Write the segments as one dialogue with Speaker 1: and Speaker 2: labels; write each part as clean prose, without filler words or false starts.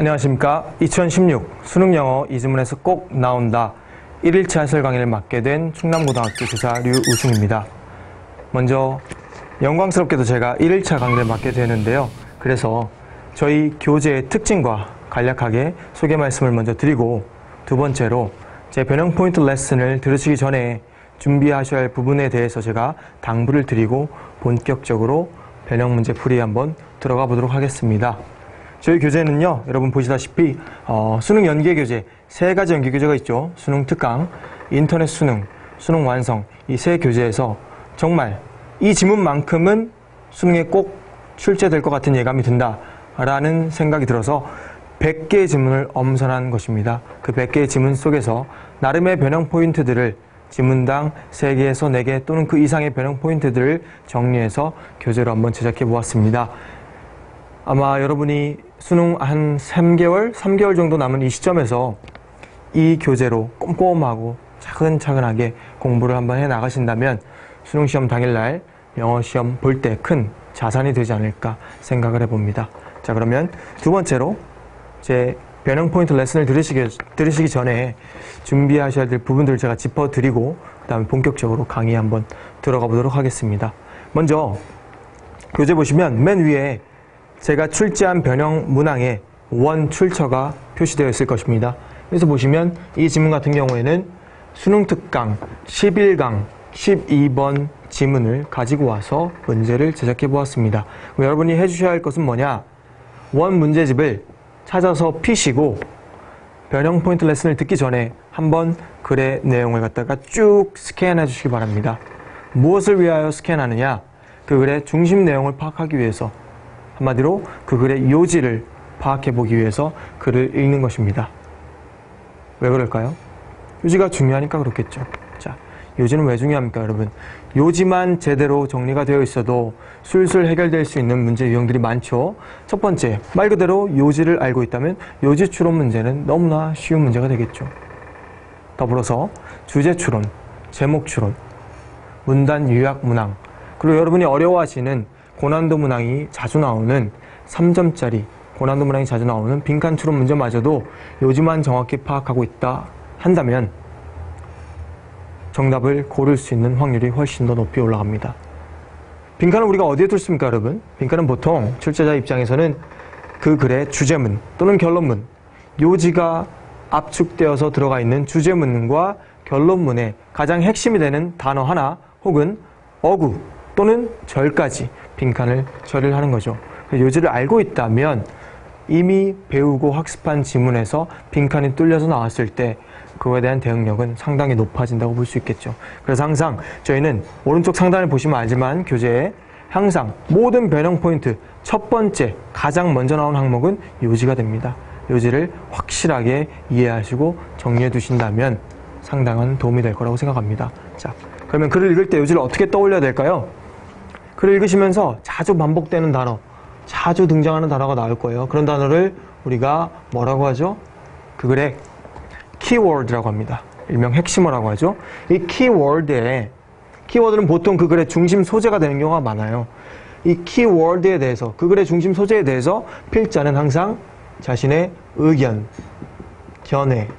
Speaker 1: 안녕하십니까. 2016 수능영어 이지문에서 꼭 나온다 1일차 해설 강의를 맡게 된 충남고등학교 교사 류우승입니다. 먼저 영광스럽게도 제가 1일차 강의를 맡게 되는데요. 그래서 저희 교재의 특징과 간략하게 소개 말씀을 먼저 드리고, 두 번째로 제 변형 포인트 레슨을 들으시기 전에 준비하셔야 할 부분에 대해서 제가 당부를 드리고 본격적으로 변형 문제 풀이에 한번 들어가 보도록 하겠습니다. 저희 교재는요, 여러분 보시다시피 수능 연계 교재, 3가지 연계 교재가 있죠. 수능 특강, 인터넷 수능, 수능 완성, 이 3교재에서 정말 이 지문만큼은 수능에 꼭 출제될 것 같은 예감이 든다라는 생각이 들어서 100개의 지문을 엄선한 것입니다. 그 100개의 지문 속에서 나름의 변형 포인트들을 지문당 3개에서 4개 또는 그 이상의 변형 포인트들을 정리해서 교재로 한번 제작해 보았습니다. 아마 여러분이 수능 한 3개월 정도 남은 이 시점에서 이 교재로 꼼꼼하고 차근차근하게 공부를 한번 해 나가신다면 수능시험 당일날 영어시험 볼 때 큰 자산이 되지 않을까 생각을 해봅니다. 자, 그러면 두 번째로 제 변형 포인트 레슨을 들으시기 전에 준비하셔야 될 부분들을 제가 짚어드리고 그 다음에 본격적으로 강의 한번 들어가 보도록 하겠습니다. 먼저 교재 보시면 맨 위에 제가 출제한 변형 문항에 원 출처가 표시되어 있을 것입니다. 그래서 보시면 이 지문 같은 경우에는 수능 특강 11강 12번 지문을 가지고 와서 문제를 제작해 보았습니다. 그럼 여러분이 해주셔야 할 것은 뭐냐? 원 문제집을 찾아서 피시고 변형 포인트 레슨을 듣기 전에 한번 글의 내용을 갖다가 쭉 스캔해 주시기 바랍니다. 무엇을 위하여 스캔하느냐? 그 글의 중심 내용을 파악하기 위해서, 한마디로 그 글의 요지를 파악해 보기 위해서 글을 읽는 것입니다. 왜 그럴까요? 요지가 중요하니까 그렇겠죠. 자, 요지는 왜 중요합니까, 여러분? 요지만 제대로 정리가 되어 있어도 술술 해결될 수 있는 문제 유형들이 많죠. 첫 번째, 말 그대로 요지를 알고 있다면 요지 추론 문제는 너무나 쉬운 문제가 되겠죠. 더불어서 주제 추론, 제목 추론, 문단 요약 문항, 그리고 여러분이 어려워하시는 고난도 문항이 자주 나오는 3점짜리 고난도 문항이 자주 나오는 빈칸 추론 문제마저도 요지만 정확히 파악하고 있다 한다면 정답을 고를 수 있는 확률이 훨씬 더 높이 올라갑니다. 빈칸을 우리가 어디에 둘습니까, 여러분? 빈칸은 보통 출제자 입장에서는 그 글의 주제문 또는 결론문, 요지가 압축되어서 들어가 있는 주제문과 결론문의 가장 핵심이 되는 단어 하나 혹은 어구 또는 절까지 빈칸을 처리를 하는 거죠. 요지를 알고 있다면 이미 배우고 학습한 지문에서 빈칸이 뚫려서 나왔을 때 그거에 대한 대응력은 상당히 높아진다고 볼 수 있겠죠. 그래서 항상 저희는 오른쪽 상단을 보시면 알지만 교재에 항상 모든 변형 포인트 첫 번째 가장 먼저 나온 항목은 요지가 됩니다. 요지를 확실하게 이해하시고 정리해 두신다면 상당한 도움이 될 거라고 생각합니다. 자, 그러면 글을 읽을 때 요지를 어떻게 떠올려야 될까요? 글을 읽으시면서 자주 반복되는 단어, 자주 등장하는 단어가 나올 거예요. 그런 단어를 우리가 뭐라고 하죠? 그 글의 키워드라고 합니다. 일명 핵심어라고 하죠. 이 키워드는 보통 그 글의 중심 소재가 되는 경우가 많아요. 이 키워드에 대해서, 그 글의 중심 소재에 대해서 필자는 항상 자신의 의견, 견해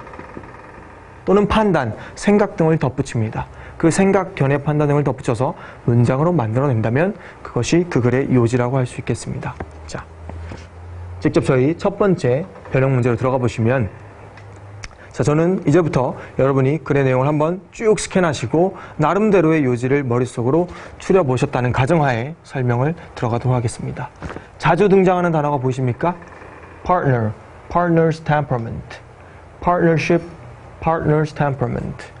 Speaker 1: 또는 판단, 생각 등을 덧붙입니다. 그 생각, 견해, 판단 등을 덧붙여서 문장으로 만들어낸다면 그것이 그 글의 요지라고 할 수 있겠습니다. 자, 직접 저희 첫 번째 변형 문제로 들어가 보시면, 자, 저는 이제부터 여러분이 글의 내용을 한번 쭉 스캔하시고 나름대로의 요지를 머릿속으로 추려보셨다는 가정하에 설명을 들어가도록 하겠습니다. 자주 등장하는 단어가 보이십니까? partner, partner's temperament, partnership, partner's temperament.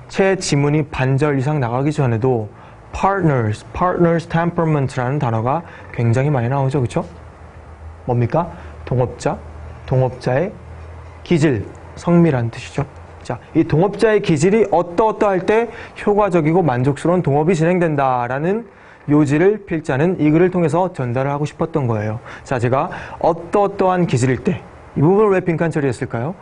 Speaker 1: 채 지문이 반절 이상 나가기 전에도 partner's temperament라는 단어가 굉장히 많이 나오죠. 그렇죠? 뭡니까? 동업자, 동업자의 기질, 성미라는 뜻이죠. 자, 이 동업자의 기질이 어떠할 때 효과적이고 만족스러운 동업이 진행된다라는 요지를 필자는 이 글을 통해서 전달을 하고 싶었던 거예요. 자, 제가 어떠한 기질일 때 이 부분을 왜 빈칸 처리했을까요?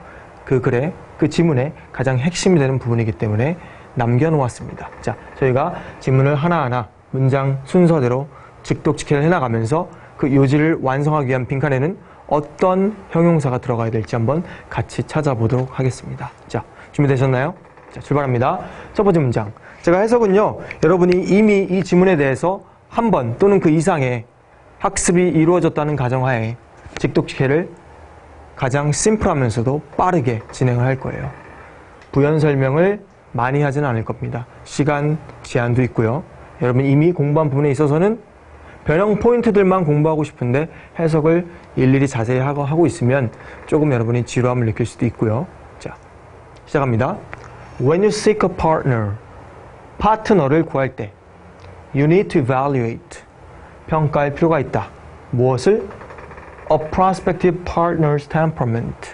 Speaker 1: 그 글의, 그 지문의 가장 핵심이 되는 부분이기 때문에 남겨놓았습니다. 자, 저희가 지문을 하나하나 문장 순서대로 직독직해를 해나가면서 그 요지를 완성하기 위한 빈칸에는 어떤 형용사가 들어가야 될지 한번 같이 찾아보도록 하겠습니다. 자, 준비되셨나요? 자, 출발합니다. 첫 번째 문장. 제가 해석은요, 여러분이 이미 이 지문에 대해서 한 번 또는 그 이상의 학습이 이루어졌다는 가정하에 직독체를 가장 심플하면서도 빠르게 진행을 할 거예요. 부연 설명을 많이 하지는 않을 겁니다. 시간 제한도 있고요. 여러분 이미 공부한 부분에 있어서는 변형 포인트들만 공부하고 싶은데 해석을 일일이 자세히 하고 있으면 조금 여러분이 지루함을 느낄 수도 있고요. 자, 시작합니다. When you seek a partner, 파트너를 구할 때 You need to evaluate, 평가할 필요가 있다. 무엇을? A prospective partner's temperament,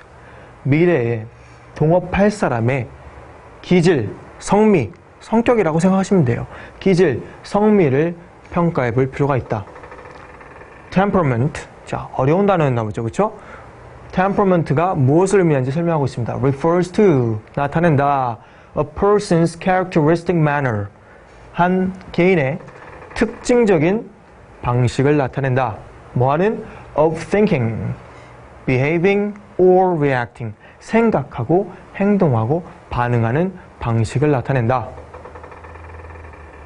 Speaker 1: 미래에 동업할 사람의 기질, 성미, 성격이라고 생각하시면 돼요. 기질, 성미를 평가해 볼 필요가 있다. temperament, 자, 어려운 단어였나 보죠, 그렇죠? temperament가 무엇을 의미하는지 설명하고 있습니다. refers to, 나타낸다. a person's characteristic manner, 한 개인의 특징적인 방식을 나타낸다. 뭐하는? of thinking, behaving or reacting, 생각하고 행동하고 반응하는 방식을 나타낸다.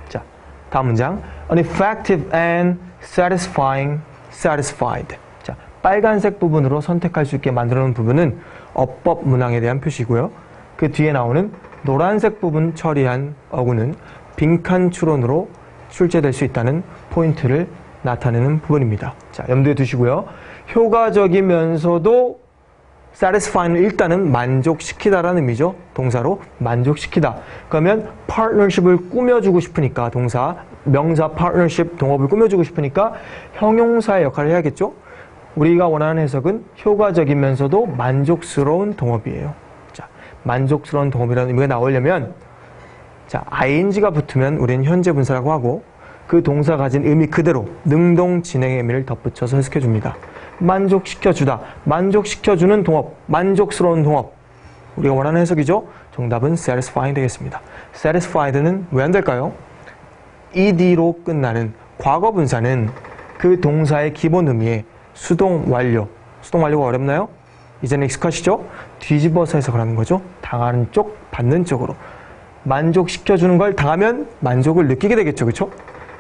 Speaker 1: 자, 다음 문장. An effective and satisfying, satisfied. 자, 빨간색 부분으로 선택할 수 있게 만들어 놓은 부분은 어법 문항에 대한 표시고요. 그 뒤에 나오는 노란색 부분 처리한 어구는 빈칸 추론으로 출제될 수 있다는 포인트를 나타내는 부분입니다. 자, 염두에 두시고요. 효과적이면서도 satisfy는 일단은 만족시키다라는 의미죠. 동사로 만족시키다. 그러면 partnership을 꾸며주고 싶으니까 동사, 명사 partnership, 동업을 꾸며주고 싶으니까 형용사의 역할을 해야겠죠. 우리가 원하는 해석은 효과적이면서도 만족스러운 동업이에요. 자, 만족스러운 동업이라는 의미가 나오려면 자, ing가 붙으면 우리는 현재 분사라고 하고 그 동사 가진 의미 그대로 능동 진행의 의미를 덧붙여서 해석해줍니다. 만족시켜주다, 만족시켜주는 동업, 만족스러운 동업. 우리가 원하는 해석이죠? 정답은 satisfying 되겠습니다. satisfied는 왜 안 될까요? ed로 끝나는 과거 분사는 그 동사의 기본 의미에 수동 완료. 수동 완료가 어렵나요? 이제는 익숙하시죠? 뒤집어서 해석을 하는 거죠. 당하는 쪽, 받는 쪽으로. 만족시켜주는 걸 당하면 만족을 느끼게 되겠죠. 그렇죠?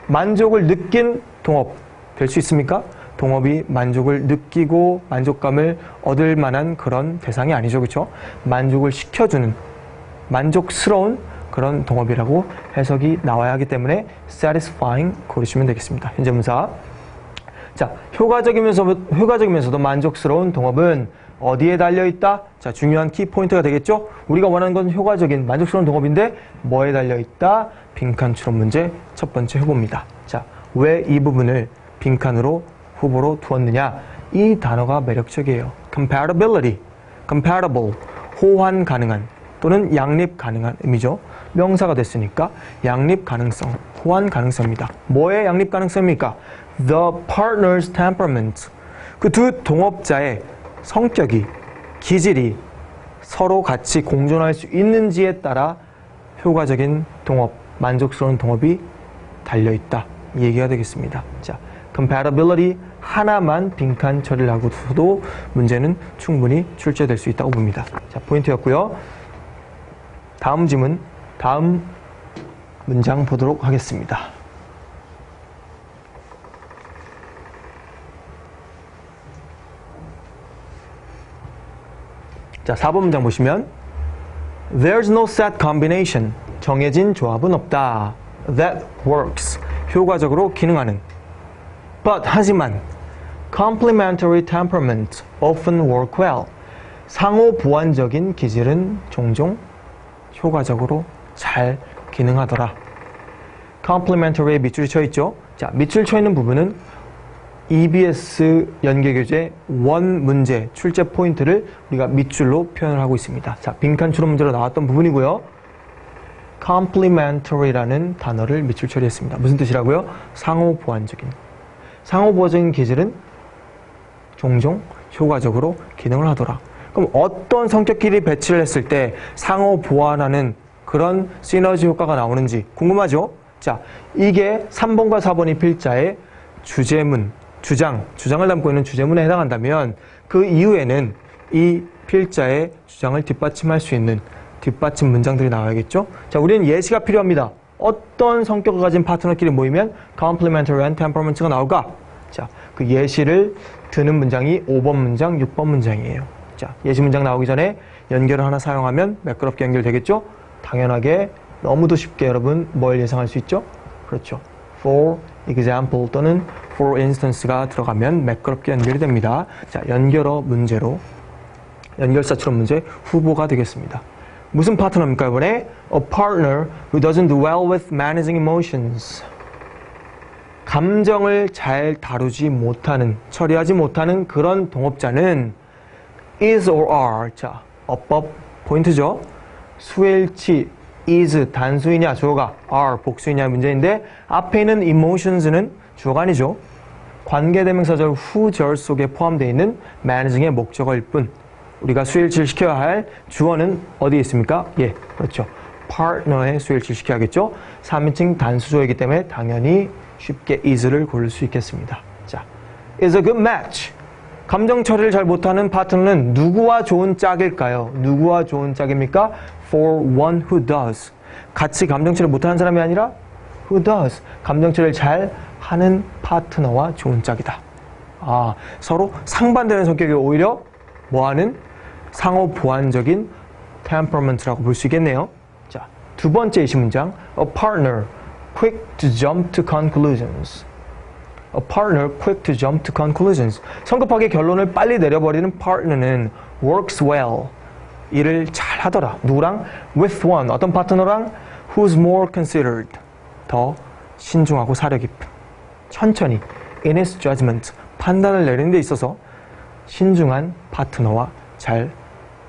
Speaker 1: 만족을 느낀 동업 될 수 있습니까? 동업이 만족을 느끼고 만족감을 얻을 만한 그런 대상이 아니죠. 그렇죠? 만족을 시켜주는 만족스러운 그런 동업이라고 해석이 나와야 하기 때문에 satisfying 고르시면 되겠습니다. 현재 분사. 자, 효과적이면서도 만족스러운 동업은 어디에 달려있다? 자, 중요한 키포인트가 되겠죠? 우리가 원하는 건 효과적인 만족스러운 동업인데 뭐에 달려있다? 빈칸 추론 문제 첫 번째 해봅니다. 자, 왜 이 부분을 빈칸으로 후보로 두었느냐? 이 단어가 매력적이에요. compatibility, compatible, 호환 가능한 또는 양립 가능한 의미죠. 명사가 됐으니까 양립 가능성, 호환 가능성입니다. 뭐의 양립 가능성입니까? The partner's temperament, 그 두 동업자의 성격이, 기질이 서로 같이 공존할 수 있는지에 따라 효과적인 동업, 만족스러운 동업이 달려있다. 이 얘기가 되겠습니다. 자, compatibility 하나만 빈칸 처리를 하고서도 문제는 충분히 출제될 수 있다고 봅니다. 자, 포인트였고요. 다음 지문, 다음 문장 보도록 하겠습니다. 자, 4번 문장 보시면 There's no set combination, 정해진 조합은 없다. That works, 효과적으로 기능하는. But, 하지만 complementary temperaments often work well, 상호 보완적인 기질은 종종 효과적으로 잘 기능하더라. complementary에 밑줄이 쳐 있죠. 자, 밑줄 쳐 있는 부분은 EBS 연계교재 원 문제 출제 포인트를 우리가 밑줄로 표현을 하고 있습니다. 자, 빈칸 추론 문제로 나왔던 부분이고요. complementary라는 단어를 밑줄 처리했습니다. 무슨 뜻이라고요? 상호 보완적인. 상호 보완적인 기질은 종종 효과적으로 기능을 하더라. 그럼 어떤 성격끼리 배치를 했을 때 상호 보완하는 그런 시너지 효과가 나오는지 궁금하죠? 자, 이게 3번과 4번이 필자의 주제문 주장을 담고 있는 주제문에 해당한다면 그 이후에는 이 필자의 주장을 뒷받침할 수 있는 뒷받침 문장들이 나와야겠죠? 자, 우리는 예시가 필요합니다. 어떤 성격을 가진 파트너끼리 모이면 complementary and temperament가 나올까? 자, 그 예시를 드는 문장이 5번 문장, 6번 문장이에요. 자, 예시 문장 나오기 전에 연결을 하나 사용하면 매끄럽게 연결되겠죠? 당연하게 너무도 쉽게 여러분 뭘 예상할 수 있죠? 그렇죠. For example 또는 for instance가 들어가면 매끄럽게 연결이 됩니다. 자, 연결어 문제로 연결사 추론 문제 후보가 되겠습니다. 무슨 파트너입니까 이번에? A partner who doesn't do well with managing emotions. 감정을 잘 다루지 못하는, 처리하지 못하는 그런 동업자는 is or are. 자, 어법 포인트죠. 수일치 is 단수이냐 주어가, are 복수이냐 문제인데 앞에 있는 emotions는 주어가 아니죠. 관계대명사절 후절 속에 포함되어 있는 managing의 목적어일 뿐. 우리가 수일치를 시켜야 할 주어는 어디에 있습니까? 예, 그렇죠. partner에 수일치를 시켜야겠죠. 3인칭 단수조이기 때문에 당연히 쉽게 is를 고를 수 있겠습니다. 자, is a good match. 감정 처리를 잘 못하는 파트너는 누구와 좋은 짝일까요? 누구와 좋은 짝입니까? For one who does. 같이 감정 처리를 못하는 사람이 아니라 who does. 감정 처리를 잘 하는 파트너와 좋은 짝이다. 아, 서로 상반되는 성격이 오히려 뭐하는? 상호 보완적인 temperament라고 볼 수 있겠네요. 자, 두 번째 예시 문장. A partner quick to jump to conclusions. A partner quick to jump to conclusions. 성급하게 결론을 빨리 내려버리는 partner는 works well. 일을 잘 하더라. 누구랑? With one. 어떤 파트너랑? Who's more considered. 더 신중하고 사려 깊은. 천천히. In his judgment. 판단을 내리는 데 있어서 신중한 파트너와 잘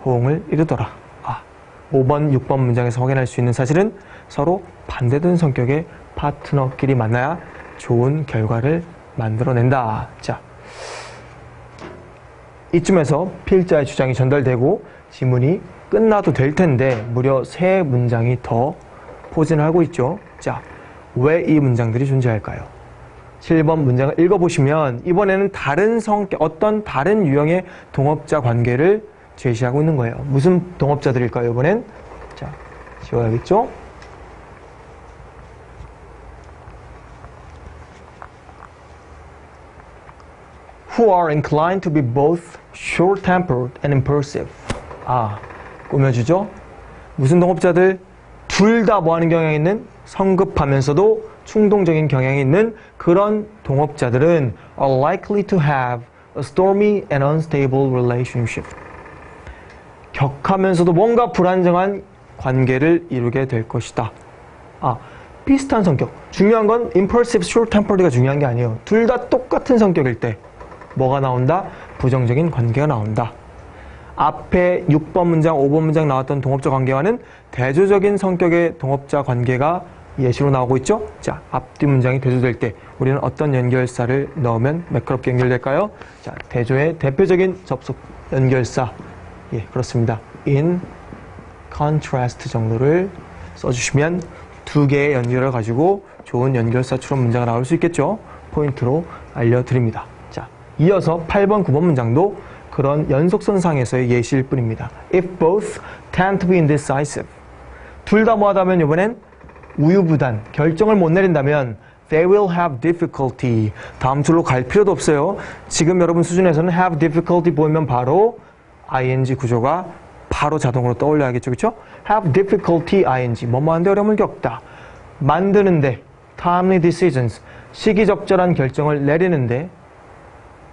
Speaker 1: 호응을 이루더라. 아, 5번, 6번 문장에서 확인할 수 있는 사실은 서로 반대되는 성격의 파트너끼리 만나야 좋은 결과를 만들어낸다. 자, 이쯤에서 필자의 주장이 전달되고 지문이 끝나도 될 텐데 무려 3문장이 더 포진을 하고 있죠. 자, 왜 이 문장들이 존재할까요? 7번 문장을 읽어보시면 이번에는 다른 성격, 어떤 다른 유형의 동업자 관계를 제시하고 있는 거예요. 무슨 동업자들일까요, 이번엔? 자, 지워야겠죠? Who are inclined to be both short-tempered and impulsive. 아, 꾸며주죠? 무슨 동업자들? 둘 다 뭐하는 경향이 있는? 성급하면서도 충동적인 경향이 있는 그런 동업자들은 are likely to have a stormy and unstable relationship. 격하면서도 뭔가 불안정한 관계를 이루게 될 것이다. 아, 비슷한 성격. 중요한 건 impulsive, short-tempered가 중요한 게 아니에요. 둘 다 똑같은 성격일 때 뭐가 나온다? 부정적인 관계가 나온다. 앞에 6번 문장, 5번 문장 나왔던 동업자 관계와는 대조적인 성격의 동업자 관계가 예시로 나오고 있죠? 자, 앞뒤 문장이 대조될 때 우리는 어떤 연결사를 넣으면 매끄럽게 연결될까요? 자, 대조의 대표적인 접속 연결사. 예, 그렇습니다. in contrast 정도를 써주시면 두 개의 연결을 가지고 좋은 연결사 추론 문장가 나올 수 있겠죠? 포인트로 알려드립니다. 자, 이어서 8번, 9번 문장도 그런 연속선상에서의 예시일 뿐입니다. If both tend to be indecisive. 둘 다 뭐하다면 이번엔 우유부단, 결정을 못 내린다면 they will have difficulty. 다음 줄로 갈 필요도 없어요. 지금 여러분 수준에서는 have difficulty 보이면 바로 ing 구조가 바로 자동으로 떠올려야겠죠. 그렇죠? have difficulty ing. 뭐뭐한데 어려움을 겪다. 만드는데 timely decisions. 시기적절한 결정을 내리는데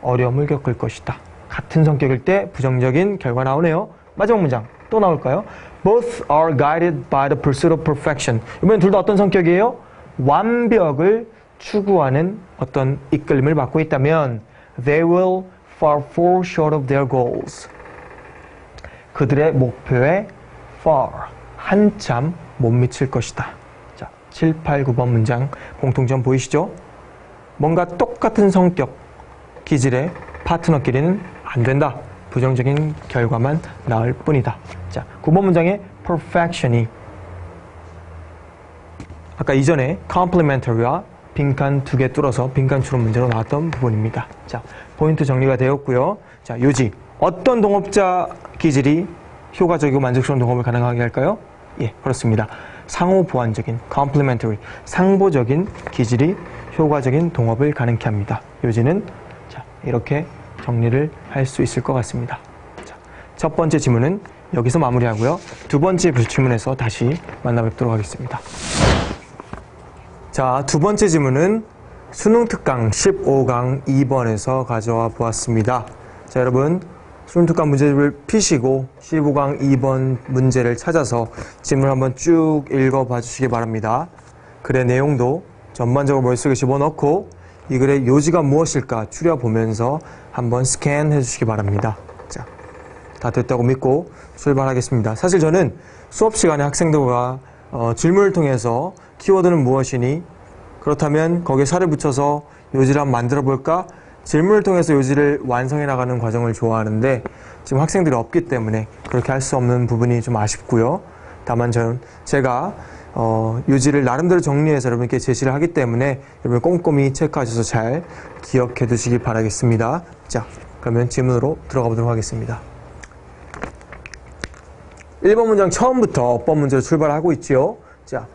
Speaker 1: 어려움을 겪을 것이다. 같은 성격일 때 부정적인 결과 나오네요. 마지막 문장 또 나올까요? Both are guided by the pursuit of perfection. 이번엔 둘 다 어떤 성격이에요? 완벽을 추구하는 어떤 이끌림을 받고 있다면 they will fall short of their goals. 그들의 목표에 far, 한참 못 미칠 것이다. 자, 7, 8, 9번 문장 공통점 보이시죠? 뭔가 똑같은 성격, 기질의 파트너끼리는 안 된다. 부정적인 결과만 나올 뿐이다. 자, 9번 문장의 perfection이 아까 이전에 complementary와 빈칸 2개 뚫어서 빈칸 추론 문제로 나왔던 부분입니다. 자, 포인트 정리가 되었고요. 자, 요지. 어떤 동업자 기질이 효과적이고 만족스러운 동업을 가능하게 할까요? 예, 그렇습니다. 상호 보완적인, complementary, 상보적인 기질이 효과적인 동업을 가능케 합니다. 요지는 자, 이렇게 정리를 할 수 있을 것 같습니다. 자, 첫 번째 지문은 여기서 마무리하고요. 두 번째 불출문에서 다시 만나뵙도록 하겠습니다. 자, 두 번째 지문은 수능 특강 15강 2번에서 가져와 보았습니다. 자, 여러분 수능 특강 문제집을 피시고 15강 2번 문제를 찾아서 지문을 한번 쭉 읽어봐 주시기 바랍니다. 글의 내용도 전반적으로 머릿속에 집어넣고 이 글의 요지가 무엇일까 추려보면서 한번 스캔해 주시기 바랍니다. 자, 다 됐다고 믿고 출발하겠습니다. 사실 저는 수업 시간에 학생들과 질문을 통해서 키워드는 무엇이니? 그렇다면 거기에 살을 붙여서 요지를 한번 만들어 볼까? 질문을 통해서 요지를 완성해 나가는 과정을 좋아하는데 지금 학생들이 없기 때문에 그렇게 할 수 없는 부분이 좀 아쉽고요. 다만 제가 요지를 나름대로 정리해서 여러분께 제시를 하기 때문에 여러분 꼼꼼히 체크하셔서 잘 기억해 두시기 바라겠습니다. 자, 그러면 질문으로 들어가 보도록 하겠습니다. 1번 문장 처음부터 어법 문제로 출발하고 있지요. 자,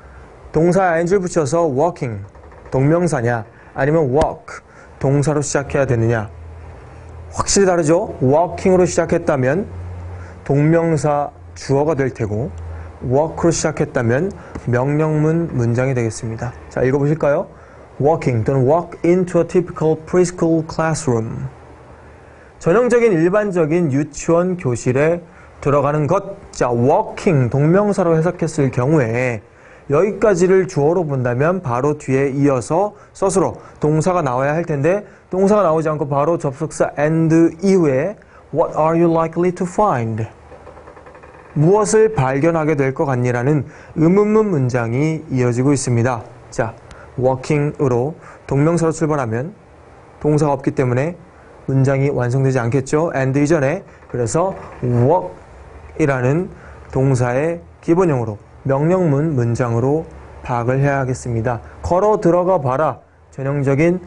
Speaker 1: 동사에 ing를 붙여서 walking, 동명사냐 아니면 walk, 동사로 시작해야 되느냐. 확실히 다르죠? walking으로 시작했다면 동명사 주어가 될 테고 walk로 시작했다면 명령문 문장이 되겠습니다. 자, 읽어보실까요? walking 또는 walk into a typical preschool classroom. 전형적인 일반적인 유치원 교실에 들어가는 것. 자, walking 동명사로 해석했을 경우에 여기까지를 주어로 본다면 바로 뒤에 이어서 서술어 동사가 나와야 할 텐데 동사가 나오지 않고 바로 접속사 and 이후에 What are you likely to find? 무엇을 발견하게 될 것 같니라는 의문문 문장이 이어지고 있습니다. 자, walking으로 동명사로 출발하면 동사가 없기 때문에 문장이 완성되지 않겠죠. and 이전에. 그래서 walk이라는 동사의 기본형으로 명령문 문장으로 파악을 해야 하겠습니다. 걸어 들어가 봐라. 전형적인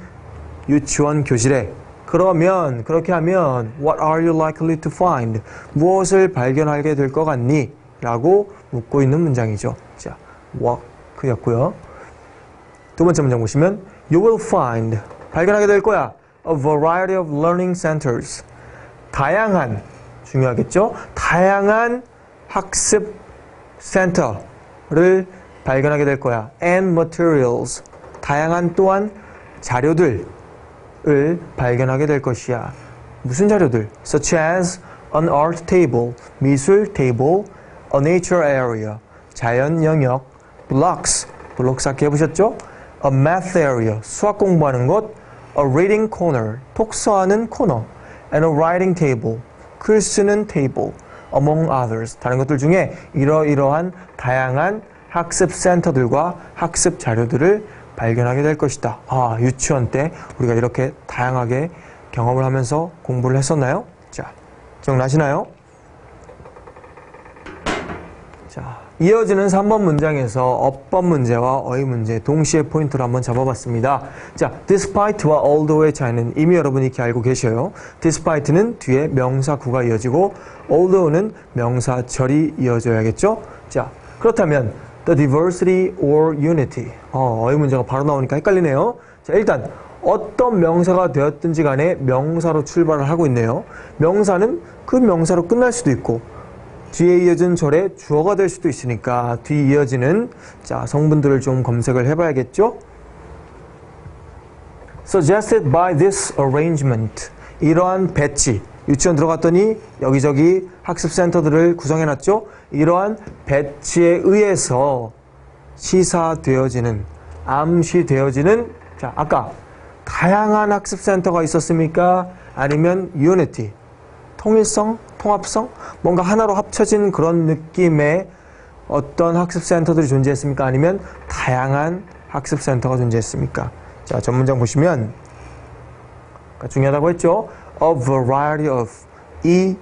Speaker 1: 유치원 교실에. 그러면 그렇게 하면 What are you likely to find? 무엇을 발견하게 될 것 같니? 라고 묻고 있는 문장이죠. 자, walk였고요. 두 번째 문장 보시면 You will find 발견하게 될 거야. A variety of learning centers. 다양한, 중요하겠죠? 다양한 학습 센터를 발견하게 될 거야. And materials. 다양한 또한 자료들을 발견하게 될 것이야. 무슨 자료들? Such as an art table, 미술 테이블, a nature area, 자연 영역, blocks, 블록 쌓기 해보셨죠? A math area, 수학 공부하는 곳, a reading corner, 독서하는 코너, and a writing table, 글 쓰는 테이블, among others, 다른 것들 중에 이러이러한 다양한 학습 센터들과 학습 자료들을 발견하게 될 것이다. 아, 유치원 때 우리가 이렇게 다양하게 경험을 하면서 공부를 했었나요? 자, 기억나시나요? 자, 이어지는 3번 문장에서 어법 문제와 어휘 문제 동시에 포인트를 한번 잡아봤습니다. 자, despite와 although의 차이는 이미 여러분이 이렇게 알고 계셔요. despite는 뒤에 명사구가 이어지고 although는 명사절이 이어져야겠죠? 자, 그렇다면 the diversity or unity. 어휘 문제가 바로 나오니까 헷갈리네요. 자, 일단 어떤 명사가 되었든지 간에 명사로 출발을 하고 있네요. 명사는 그 명사로 끝날 수도 있고 뒤에 이어진 절의 주어가 될 수도 있으니까 뒤 이어지는 자, 성분들을 좀 검색을 해봐야겠죠? Suggested by this arrangement. 이러한 배치. 유치원 들어갔더니 여기저기 학습센터들을 구성해놨죠? 이러한 배치에 의해서 시사되어지는, 암시되어지는 자, 아까 다양한 학습센터가 있었습니까? 아니면 unity, 통일성, 통합성? 뭔가 하나로 합쳐진 그런 느낌의 어떤 학습센터들이 존재했습니까? 아니면 다양한 학습센터가 존재했습니까? 자, 전문장 보시면 중요하다고 했죠? A variety of. 이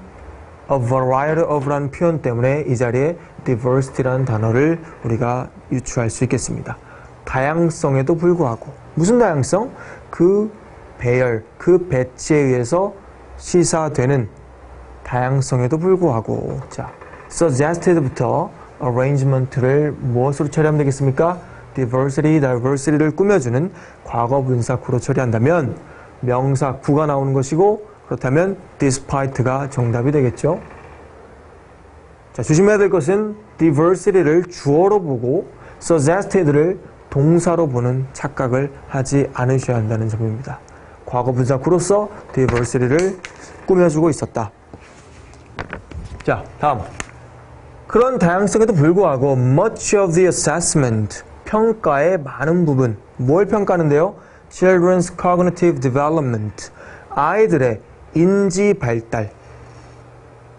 Speaker 1: a variety of라는 표현 때문에 이 자리에 diversity라는 단어를 우리가 유추할 수 있겠습니다. 다양성에도 불구하고 무슨 다양성? 그 배열, 그 배치에 의해서 시사되는 다양성에도 불구하고 자, suggested부터 arrangement를 무엇으로 처리하면 되겠습니까? diversity를 꾸며주는 과거 분사구로 처리한다면 명사 구가 나오는 것이고 그렇다면 despite가 정답이 되겠죠. 자, 조심해야 될 것은 diversity를 주어로 보고 suggested를 동사로 보는 착각을 하지 않으셔야 한다는 점입니다. 과거 분사구로서 diversity를 꾸며주고 있었다. 자, 다음. 그런 다양성에도 불구하고 much of the assessment, 평가의 많은 부분, 뭘 평가하는데요? Children's cognitive development, 아이들의 인지 발달,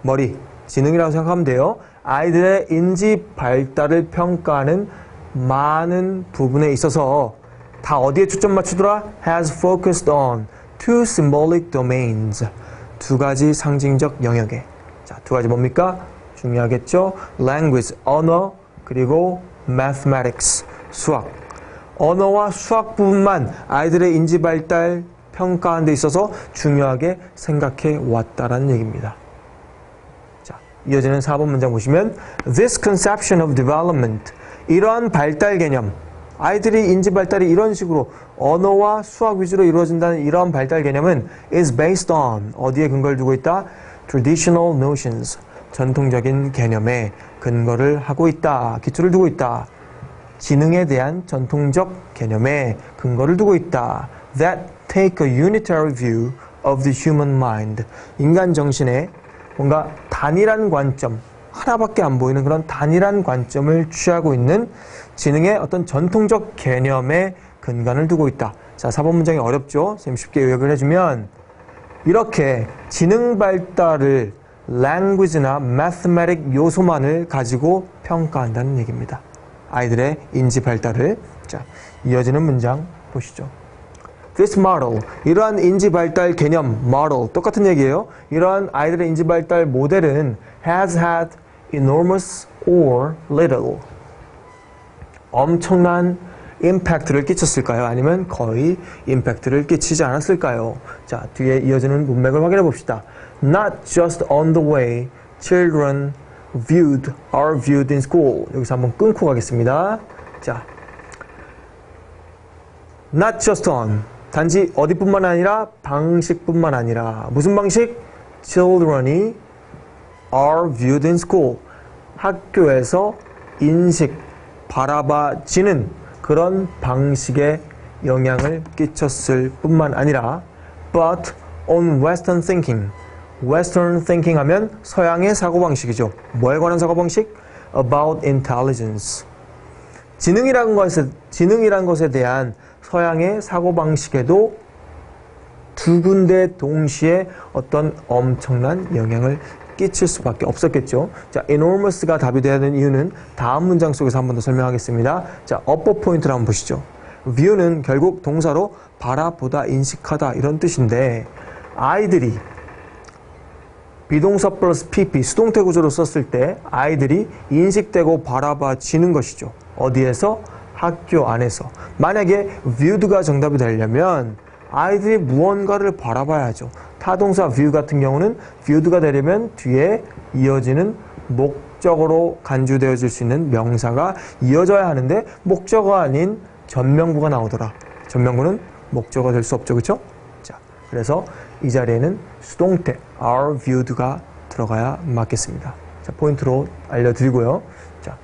Speaker 1: 머리, 지능이라고 생각하면 돼요. 아이들의 인지 발달을 평가하는 많은 부분에 있어서 다 어디에 초점 맞추더라? has focused on two symbolic domains, 두 가지 상징적 영역에. 자, 두 가지 뭡니까? 중요하겠죠? language, 언어, 그리고 mathematics, 수학. 언어와 수학 부분만 아이들의 인지 발달 평가하는 데 있어서 중요하게 생각해 왔다라는 얘기입니다. 자, 이어지는 4번 문장 보시면 This conception of development, 이러한 발달 개념, 아이들이 인지 발달이 이런 식으로 언어와 수학 위주로 이루어진다는 이러한 발달 개념은 is based on, 어디에 근거를 두고 있다? traditional notions, 전통적인 개념에 근거를 하고 있다. 기초를 두고 있다. 지능에 대한 전통적 개념에 근거를 두고 있다. That take a unitary view of the human mind. 인간 정신에 뭔가 단일한 관점, 하나밖에 안 보이는 그런 단일한 관점을 취하고 있는 지능의 어떤 전통적 개념에 근간을 두고 있다. 자, 4번 문장이 어렵죠? 선생님 쉽게 요약을 해주면 이렇게 지능 발달을 language나 mathematic 요소만을 가지고 평가한다는 얘기입니다. 아이들의 인지 발달을. 자, 이어지는 문장 보시죠. This model, 이러한 인지 발달 개념, model, 똑같은 얘기예요. 이러한 아이들의 인지 발달 모델은 has had enormous or little, 엄청난 임팩트를 끼쳤을까요? 아니면 거의 임팩트를 끼치지 않았을까요? 자, 뒤에 이어지는 문맥을 확인해 봅시다. Not just on the way children are viewed in school. 여기서 한번 끊고 가겠습니다. 자, not just on, 단지 어디뿐만 아니라 방식뿐만 아니라 무슨 방식? Children이 are viewed in school. 학교에서 인식, 바라봐지는 그런 방식에 영향을 끼쳤을 뿐만 아니라 but on Western thinking. Western thinking 하면 서양의 사고방식이죠. 뭐에 관한 사고방식? About intelligence. 지능이란 것에 대한 서양의 사고방식에도 두 군데 동시에 어떤 엄청난 영향을 끼칠 수밖에 없었겠죠. 자, enormous가 답이 되어야 되는 이유는 다음 문장 속에서 한 번 더 설명하겠습니다. 자, 업보 포인트를 한번 보시죠. view는 결국 동사로 바라보다, 인식하다 이런 뜻인데 아이들이 비동사 플러스 pp 수동태 구조로 썼을 때 아이들이 인식되고 바라봐지는 것이죠. 어디에서? 학교 안에서. 만약에 viewed가 정답이 되려면 아이들이 무언가를 바라봐야죠. 타동사 view 같은 경우는 viewed가 되려면 뒤에 이어지는 목적어로 간주되어질 수 있는 명사가 이어져야 하는데 목적어가 아닌 전명구가 나오더라. 전명구는 목적어가 될 수 없죠. 그렇죠? 자, 그래서 이 자리에는 수동태 are viewed가 들어가야 맞겠습니다. 자, 포인트로 알려드리고요. 자,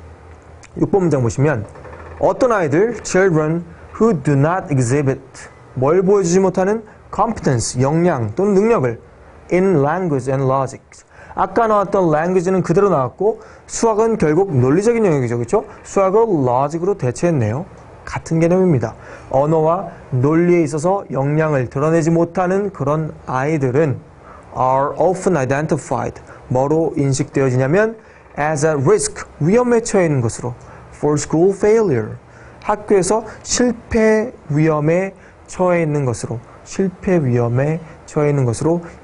Speaker 1: 6번 문장 보시면 어떤 아이들, children who do not exhibit, 뭘 보여주지 못하는 competence, 역량 또는 능력을 in language and logic. 아까 나왔던 language는 그대로 나왔고 수학은 결국 논리적인 영역이죠. 그렇죠? 수학을 logic으로 대체했네요. 같은 개념입니다. 언어와 논리에 있어서 역량을 드러내지 못하는 그런 아이들은 are often identified, 뭐로 인식되어지냐면 as a risk, 위험에 처해 있는 것으로 for school failure, 학교에서 실패 위험에 처해 있는 것으로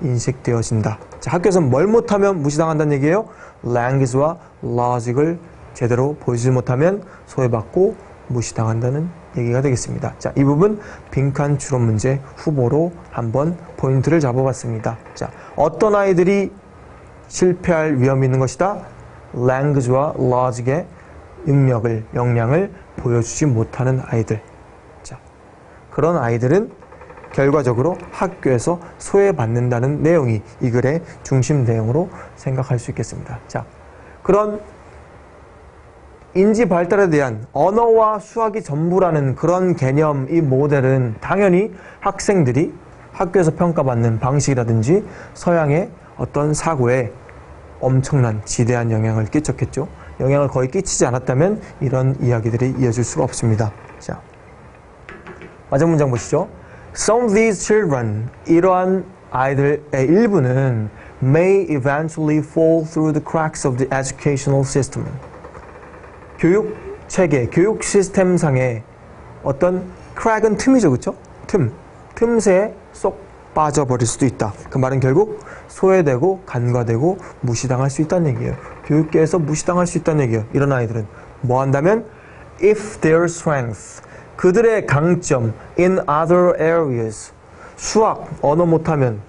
Speaker 1: 인식되어진다. 자, 학교에서 뭘 못하면 무시당한다는 얘기예요? language와 logic을 제대로 보여주지 못하면 소외받고 무시당한다는 얘기가 되겠습니다. 자, 이 부분 빈칸 추론 문제 후보로 한번 포인트를 잡아봤습니다. 자, 어떤 아이들이 실패할 위험이 있는 것이다? language와 logic의 능력을, 역량을 보여주지 못하는 아이들. 자, 그런 아이들은 결과적으로 학교에서 소외받는다는 내용이 이 글의 중심 내용으로 생각할 수 있겠습니다. 자, 그런 인지 발달에 대한 언어와 수학이 전부라는 그런 개념, 이 모델은 당연히 학생들이 학교에서 평가받는 방식이라든지 서양의 어떤 사고에 엄청난 지대한 영향을 끼쳤겠죠. 영향을 거의 끼치지 않았다면 이런 이야기들이 이어질 수가 없습니다. 자, 마지막 문장 보시죠. Some of these children, 이러한 아이들의 일부는 may eventually fall through the cracks of the educational system. 교육 체계, 교육 시스템상의 어떤 crack은 틈이죠, 그렇죠? 틈새에 쏙 빠져버릴 수도 있다. 그 말은 결국 소외되고 간과되고 무시당할 수 있다는 얘기예요. 교육계에서 무시당할 수 있다는 얘기예요. 이런 아이들은 뭐 한다면 if their strength, 그들의 강점 in other areas, 수학, 언어 못하면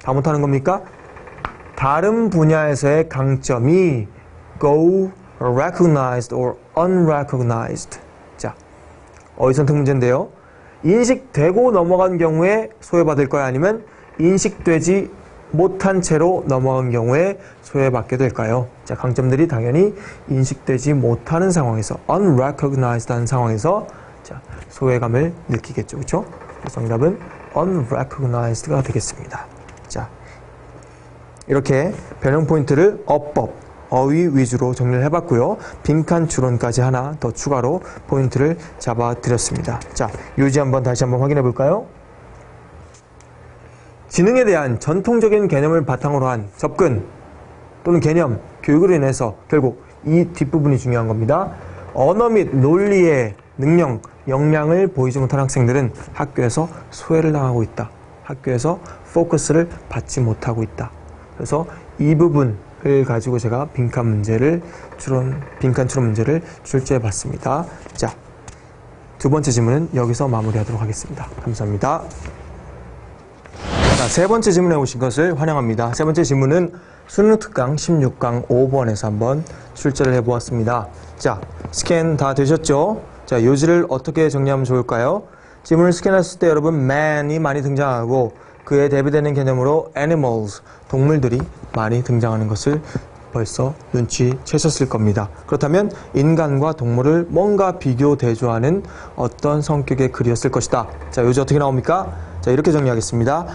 Speaker 1: 다 못하는 겁니까? 다른 분야에서의 강점이 go recognized or unrecognized. 자, 어휘선택 문제인데요. 인식되고 넘어간 경우에 소외받을 거야? 아니면 인식되지 못한 채로 넘어간 경우에 소외받게 될까요? 자, 강점들이 당연히 인식되지 못하는 상황에서, unrecognized 하는 상황에서 자, 소외감을 느끼겠죠. 그렇죠? 정답은 unrecognized가 되겠습니다. 자, 이렇게 변형 포인트를 어법, 어휘 위주로 정리를 해봤고요. 빈칸 추론까지 하나 더 추가로 포인트를 잡아드렸습니다. 자, 요지 다시 한번 확인해 볼까요? 지능에 대한 전통적인 개념을 바탕으로 한 접근 또는 개념, 교육으로 인해서 결국 이 뒷부분이 중요한 겁니다. 언어 및 논리의 능력, 역량을 보이지 못한 학생들은 학교에서 소외를 당하고 있다. 학교에서 포커스를 받지 못하고 있다. 그래서 이 부분을 가지고 제가 빈칸 추론 문제를 출제해 봤습니다. 자, 두 번째 질문은 여기서 마무리하도록 하겠습니다. 감사합니다. 자, 세 번째 질문해 오신 것을 환영합니다. 세 번째 질문은 수능 특강 16강 5번에서 한번 출제를 해 보았습니다. 자, 스캔 다 되셨죠? 자, 요지를 어떻게 정리하면 좋을까요? 질문을 스캔했을 때 여러분 man이 많이 등장하고 그에 대비되는 개념으로 animals, 동물들이 많이 등장하는 것을 벌써 눈치채셨을 겁니다. 그렇다면 인간과 동물을 뭔가 비교 대조하는 어떤 성격의 글이었을 것이다. 자, 요지 어떻게 나옵니까? 자, 이렇게 정리하겠습니다.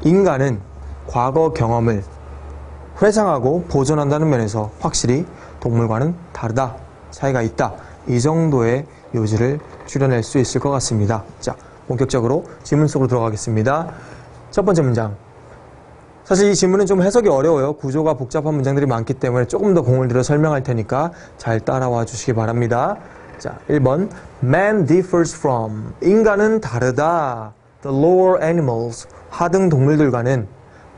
Speaker 1: 인간은 과거 경험을 회상하고 보존한다는 면에서 확실히 동물과는 다르다. 차이가 있다. 이 정도의 요지를 추려낼 수 있을 것 같습니다. 자, 본격적으로 질문 속으로 들어가겠습니다. 첫 번째 문장. 사실 이 질문은 좀 해석이 어려워요. 구조가 복잡한 문장들이 많기 때문에 조금 더 공을 들여 설명할 테니까 잘 따라와 주시기 바랍니다. 자, 1번. Man differs from. 인간은 다르다. The lower animals. 하등 동물들과는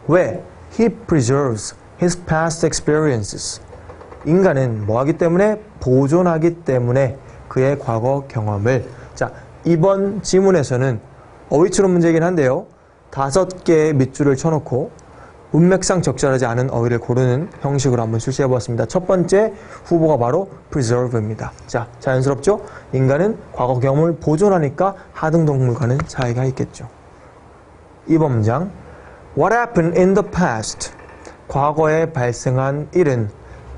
Speaker 1: 왜? He preserves his past experiences. 인간은 뭐 하기 때문에? 보존하기 때문에 그의 과거 경험을. 자, 이번 지문에서는 어휘추론 문제이긴 한데요. 5개의 밑줄을 쳐놓고 문맥상 적절하지 않은 어휘를 고르는 형식으로 한번 출시해 보았습니다. 첫 번째 후보가 바로 preserve입니다. 자, 자연스럽죠? 인간은 과거 경험을 보존하니까 하등 동물과는 차이가 있겠죠. 2번 문장. What happened in the past? 과거에 발생한 일은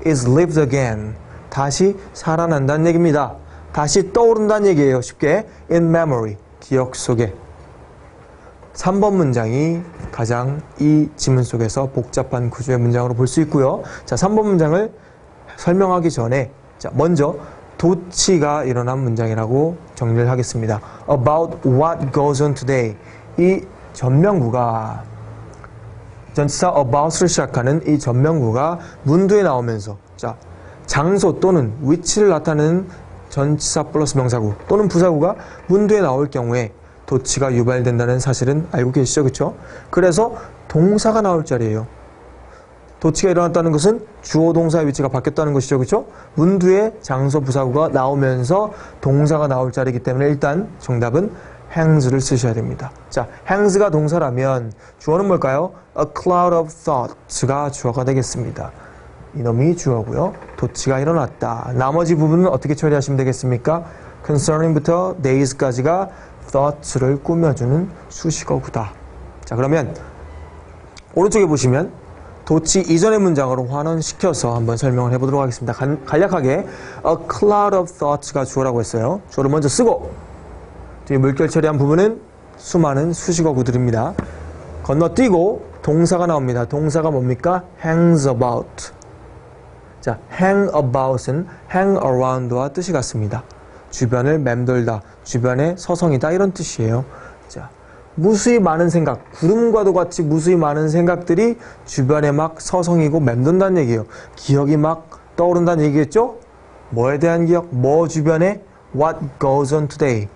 Speaker 1: is lived again. 다시 살아난다는 얘기입니다. 다시 떠오른다는 얘기예요. 쉽게 in memory, 기억 속에. 3번 문장이 가장 이 지문 속에서 복잡한 구조의 문장으로 볼 수 있고요. 자, 3번 문장을 설명하기 전에 자, 먼저 도치가 일어난 문장이라고 정리를 하겠습니다. About what goes on today. 이 전명구가 전치사 about을 시작하는 이 전명구가 문두에 나오면서 자, 장소 또는 위치를 나타내는 전치사 플러스 명사구 또는 부사구가 문두에 나올 경우에 도치가 유발된다는 사실은 알고 계시죠? 그렇죠? 그래서 동사가 나올 자리예요. 도치가 일어났다는 것은 주어 동사의 위치가 바뀌었다는 것이죠. 그렇죠? 문두에 장소 부사구가 나오면서 동사가 나올 자리이기 때문에 일단 정답은 hangs를 쓰셔야 됩니다. 자, hangs가 동사라면 주어는 뭘까요? A cloud of thoughts가 주어가 되겠습니다. 이놈이 주어고요. 도치가 일어났다. 나머지 부분은 어떻게 처리하시면 되겠습니까? concerning부터 days까지가 thoughts를 꾸며주는 수식어구다. 자, 그러면 오른쪽에 보시면 도치 이전의 문장으로 환원시켜서 한번 설명을 해보도록 하겠습니다. 간략하게 a cloud of thoughts가 주어라고 했어요. 주어를 먼저 쓰고 뒤에 물결 처리한 부분은 수많은 수식어구들입니다. 건너뛰고 동사가 나옵니다. 동사가 뭡니까? hangs about. 자, hang about은 hang around와 뜻이 같습니다. 주변을 맴돌다, 주변에 서성이다 이런 뜻이에요. 자, 무수히 많은 생각, 구름과도 같이 무수히 많은 생각들이 주변에 막 서성이고 맴돈다는 얘기예요. 기억이 막 떠오른다는 얘기겠죠? 뭐에 대한 기억? 뭐 주변에? What goes on today?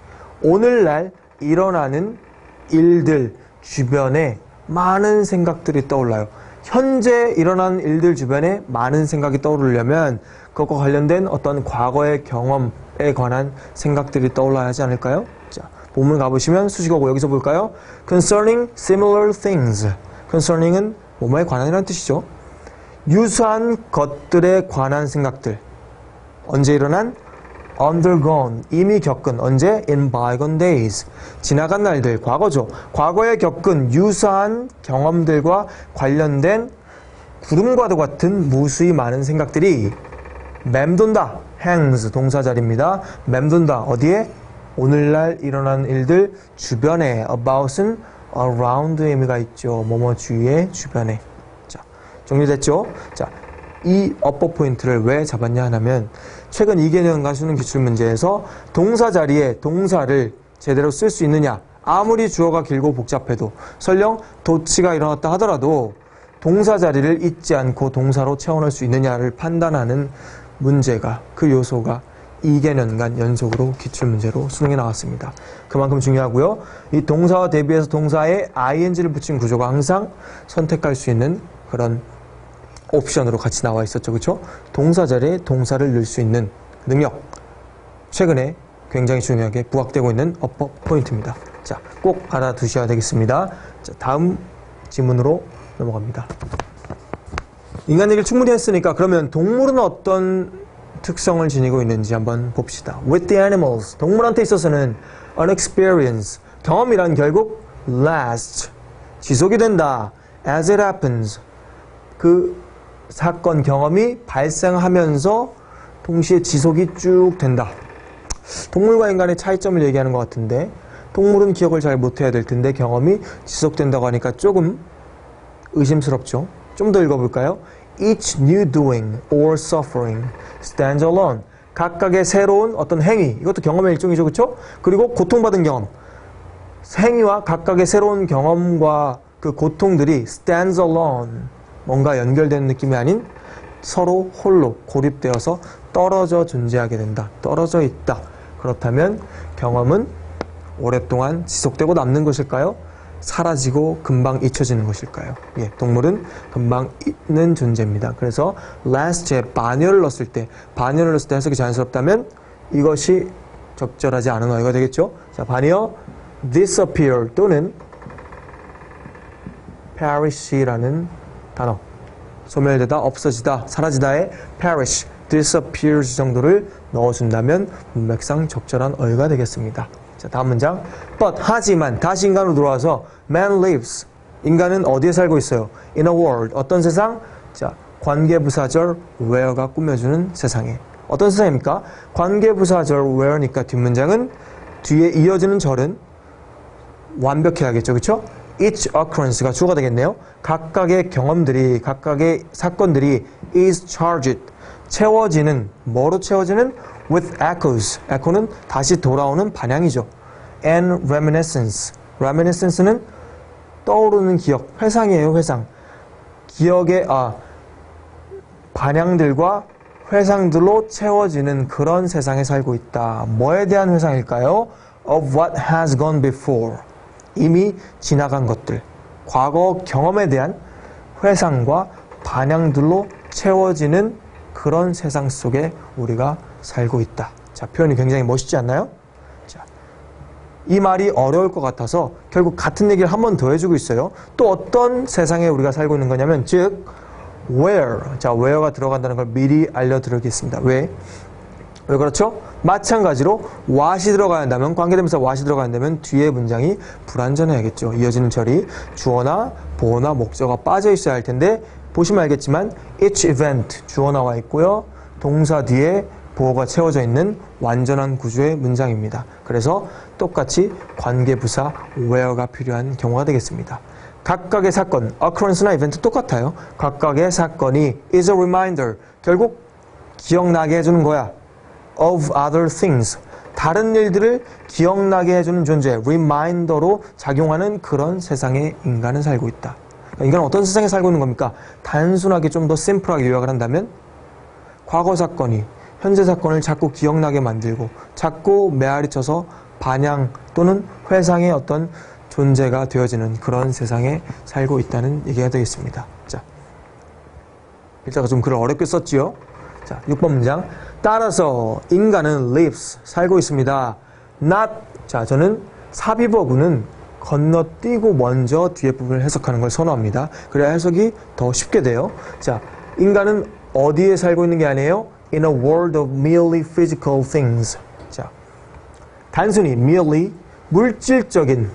Speaker 1: 오늘날 일어나는 일들 주변에 많은 생각들이 떠올라요. 현재 일어난 일들 주변에 많은 생각이 떠오르려면 그것과 관련된 어떤 과거의 경험에 관한 생각들이 떠올라야 하지 않을까요? 자, 본문 가보시면 수식어고 여기서 볼까요? Concerning similar things. Concerning은 뭐뭐에 관한이라는 뜻이죠. 유사한 것들에 관한 생각들. 언제 일어난? undergone, 이미 겪은, 언제? in bygone days, 지나간 날들, 과거죠. 과거에 겪은 유사한 경험들과 관련된 구름과도 같은 무수히 많은 생각들이 맴돈다, hangs, 동사자리입니다. 맴돈다, 어디에? 오늘날 일어난 일들 주변에, about은 around의 의미가 있죠. 뭐뭐 주위에, 주변에. 자, 정리됐죠? 자, 이 업보 포인트를 왜 잡았냐 하면 최근 2개년간 수능 기출문제에서 동사 자리에 동사를 제대로 쓸 수 있느냐, 아무리 주어가 길고 복잡해도 설령 도치가 일어났다 하더라도 동사 자리를 잊지 않고 동사로 채워넣을 수 있느냐를 판단하는 문제가, 그 요소가 2개년간 연속으로 기출문제로 수능에 나왔습니다. 그만큼 중요하고요. 이 동사와 대비해서 동사에 ing를 붙인 구조가 항상 선택할 수 있는 그런 옵션으로 같이 나와 있었죠. 그렇죠? 동사 자리에 동사를 넣을 수 있는 능력. 최근에 굉장히 중요하게 부각되고 있는 업보 포인트입니다. 자, 꼭 알아두셔야 되겠습니다. 자, 다음 지문으로 넘어갑니다. 인간 얘기를 충분히 했으니까 그러면 동물은 어떤 특성을 지니고 있는지 한번 봅시다. With the animals. 동물한테 있어서는 an experience. 경험이란 결국 lasts. 지속이 된다. As it happens. 그 사건 경험이 발생하면서 동시에 지속이 쭉 된다. 동물과 인간의 차이점을 얘기하는 것 같은데 동물은 기억을 잘 못해야 될 텐데 경험이 지속된다고 하니까 조금 의심스럽죠. 좀 더 읽어볼까요? Each new doing or suffering stands alone. 각각의 새로운 어떤 행위, 이것도 경험의 일종이죠. 그렇죠? 그리고 고통받은 경험. 행위와 각각의 새로운 경험과 그 고통들이 stands alone. 뭔가 연결되는 느낌이 아닌 서로 홀로 고립되어서 떨어져 존재하게 된다. 떨어져 있다. 그렇다면 경험은 오랫동안 지속되고 남는 것일까요? 사라지고 금방 잊혀지는 것일까요? 예, 동물은 금방 잊는 존재입니다. 그래서 last에 반열을 넣었을 때 해석이 자연스럽다면 이것이 적절하지 않은 어휘가 되겠죠? 자, 반여 disappear 또는 perish라는 단어, 소멸되다, 없어지다, 사라지다의 perish, disappears 정도를 넣어준다면 문맥상 적절한 어휘가 되겠습니다. 자, 다음 문장. But, 하지만, 다시 인간으로 돌아와서 man lives, 인간은 어디에 살고 있어요? In a world, 어떤 세상? 자, 관계부사절 where가 꾸며주는 세상에. 어떤 세상입니까? 관계부사절 where니까 뒷문장은 뒤에 이어지는 절은 완벽해야겠죠. 그렇죠? Each occurrence가 주어가 되겠네요. 각각의 경험들이, 각각의 사건들이 is charged, 채워지는, 뭐로 채워지는? with echoes. echo는 다시 돌아오는 반향이죠. and reminiscence. reminiscence는 떠오르는 기억, 회상이에요, 회상. 기억의, 반향들과 회상들로 채워지는 그런 세상에 살고 있다. 뭐에 대한 회상일까요? of what has gone before. 이미 지나간 것들, 과거 경험에 대한 회상과 반향들로 채워지는 그런 세상 속에 우리가 살고 있다. 자, 표현이 굉장히 멋있지 않나요? 자, 이 말이 어려울 것 같아서 결국 같은 얘기를 한 번 더 해주고 있어요. 또 어떤 세상에 우리가 살고 있는 거냐면, 즉 where. 자, where가 들어간다는 걸 미리 알려드리겠습니다. 왜 그렇죠? 마찬가지로 what이 들어가야 한다면, 관계대명사 what이 들어가야 한다면 뒤에 문장이 불완전해야겠죠. 이어지는 절이 주어나 보어나 목적어가 빠져 있어야 할 텐데, 보시면 알겠지만 each event 주어 나와 있고요. 동사 뒤에 보어가 채워져 있는 완전한 구조의 문장입니다. 그래서 똑같이 관계부사 where가 필요한 경우가 되겠습니다. 각각의 사건, occurrence나 event 똑같아요. 각각의 사건이 is a reminder, 결국 기억나게 해주는 거야. of other things, 다른 일들을 기억나게 해주는 존재, reminder로 작용하는 그런 세상에 인간은 살고 있다. 인간은 어떤 세상에 살고 있는 겁니까? 단순하게 좀 더 심플하게 요약을 한다면, 과거 사건이 현재 사건을 자꾸 기억나게 만들고 자꾸 메아리 쳐서 반향 또는 회상의 어떤 존재가 되어지는 그런 세상에 살고 있다는 얘기가 되겠습니다. 자, 글자가 좀 글을 어렵게 썼지요? 자, 6번 문장. 따라서 인간은 lives, 살고 있습니다. not, 자, 저는 삽입어구는 건너뛰고 먼저 뒤에 부분을 해석하는 걸 선호합니다. 그래야 해석이 더 쉽게 돼요. 자, 인간은 어디에 살고 있는 게 아니에요? In a world of merely physical things. 자, 단순히 merely 물질적인,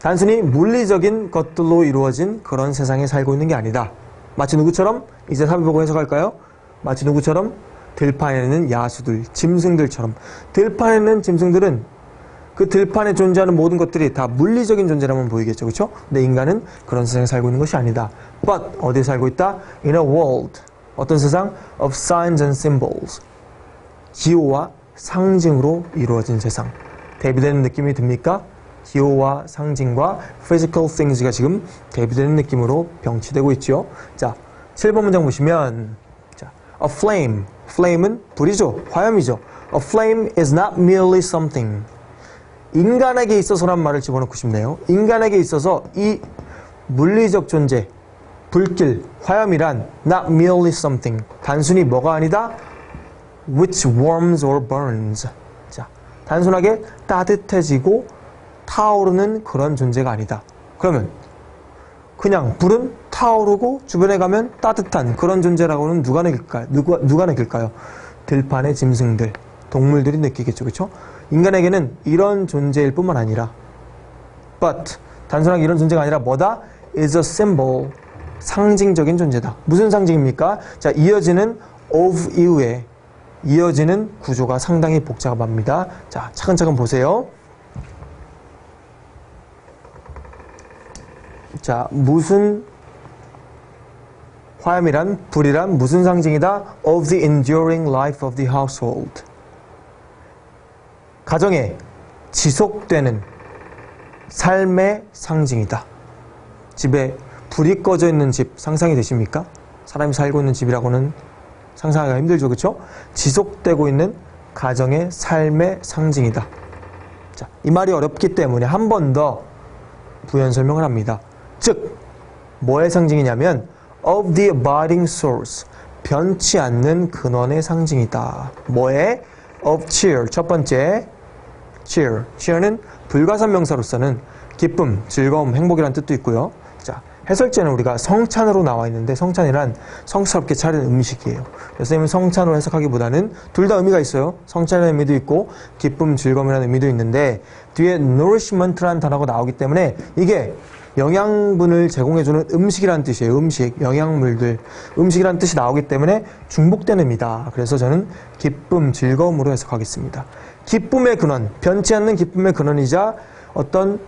Speaker 1: 단순히 물리적인 것들로 이루어진 그런 세상에 살고 있는 게 아니다. 마치 누구처럼? 이제 삽입보고 해석할까요? 마치 누구처럼? 들판에 있는 야수들, 짐승들처럼. 들판에 있는 짐승들은 그 들판에 존재하는 모든 것들이 다 물리적인 존재라면 보이겠죠. 그렇죠? 근데 인간은 그런 세상에 살고 있는 것이 아니다. But 어디에 살고 있다? In a world. 어떤 세상? Of signs and symbols. 기호와 상징으로 이루어진 세상. 대비되는 느낌이 듭니까? 기호와 상징과 physical things가 지금 대비되는 느낌으로 병치되고 있죠. 자, 7번 문장 보시면, 자, a flame. flame은 불이죠. 화염이죠. A flame is not merely something. 인간에게 있어서란 말을 집어넣고 싶네요. 인간에게 있어서 이 물리적 존재, 불길, 화염이란 not merely something, 단순히 뭐가 아니다? which warms or burns. 자, 단순하게 따뜻해지고 타오르는 그런 존재가 아니다. 그러면 그냥 불은 타오르고 주변에 가면 따뜻한 그런 존재라고는 누가 느낄까요? 들판의 짐승들, 동물들이 느끼겠죠. 그렇죠? 인간에게는 이런 존재일 뿐만 아니라 but, 단순하게 이런 존재가 아니라 뭐다? is a symbol, 상징적인 존재다. 무슨 상징입니까? 자, 이어지는 of 이후에 이어지는 구조가 상당히 복잡합니다. 자, 차근차근 보세요. 자, 무슨 화염이란, 불이란 무슨 상징이다? of the enduring life of the household. 가정에 지속되는 삶의 상징이다. 집에 불이 꺼져 있는 집 상상이 되십니까? 사람이 살고 있는 집이라고는 상상하기가 힘들죠. 그렇죠? 지속되고 있는 가정의 삶의 상징이다. 자, 이 말이 어렵기 때문에 한 번 더 부연 설명을 합니다. 즉, 뭐의 상징이냐면 of the abiding source, 변치 않는 근원의 상징이다. 뭐의? of cheer, 첫 번째 cheer. cheer는 불가산 명사로서는 기쁨, 즐거움, 행복이라는 뜻도 있고요. 자, 해설제는 우리가 성찬으로 나와 있는데 성찬이란 성스럽게 차린 음식이에요. 선생님은 성찬으로 해석하기보다는 둘 다 의미가 있어요. 성찬이라는 의미도 있고 기쁨, 즐거움이라는 의미도 있는데 뒤에 nourishment라는 단어가 나오기 때문에 이게 영양분을 제공해주는 음식이라는 뜻이에요. 음식, 영양물들, 음식이라는 뜻이 나오기 때문에 중복된 의미다. 그래서 저는 기쁨, 즐거움으로 해석하겠습니다. 기쁨의 근원, 변치 않는 기쁨의 근원이자 어떤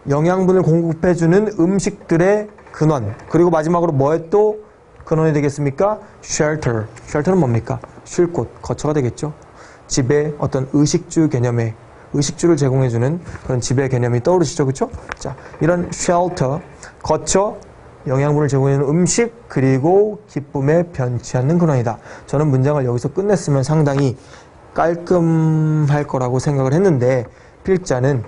Speaker 1: 영양분을 공급해주는 음식들의 근원, 그리고 마지막으로 뭐에 또 근원이 되겠습니까? shelter. shelter는 뭡니까? 쉴 곳, 거처가 되겠죠. 집의 어떤 의식주 개념의 의식주를 제공해주는 그런 집의 개념이 떠오르시죠, 그렇죠? 자, 이런 shelter, 거처, 영양분을 제공해주는 음식, 그리고 기쁨의 변치 않는 근원이다. 저는 문장을 여기서 끝냈으면 상당히 깔끔할 거라고 생각을 했는데 필자는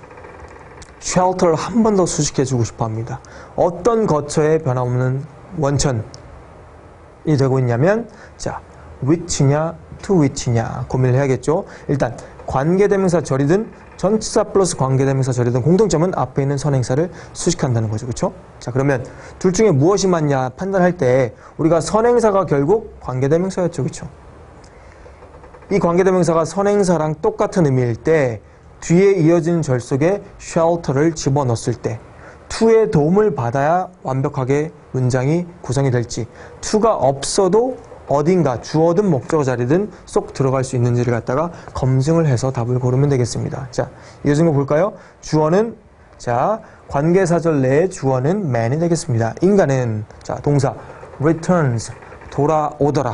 Speaker 1: shelter를 한 번 더 수식해주고 싶어 합니다. 어떤 거처에 변함없는 원천이 되고 있냐면, 자, which냐, to which냐 고민을 해야겠죠. 일단 관계대명사 절이든 전치사 플러스 관계대명사 절이든 공통점은 앞에 있는 선행사를 수식한다는 거죠. 그렇죠? 자, 그러면 둘 중에 무엇이 맞냐 판단할 때 우리가 선행사가 결국 관계대명사였죠. 그렇죠? 이 관계대명사가 선행사랑 똑같은 의미일 때 뒤에 이어지는 절 속에 shelter를 집어넣었을 때 to의 도움을 받아야 완벽하게 문장이 구성이 될지, to가 없어도 어딘가 주어든 목적어 자리든 쏙 들어갈 수 있는지를 갖다가 검증을 해서 답을 고르면 되겠습니다. 자, 이어진 거 볼까요? 주어는, 자, 관계사절 내의 주어는 man이 되겠습니다. 인간은, 자, 동사 returns, 돌아오더라.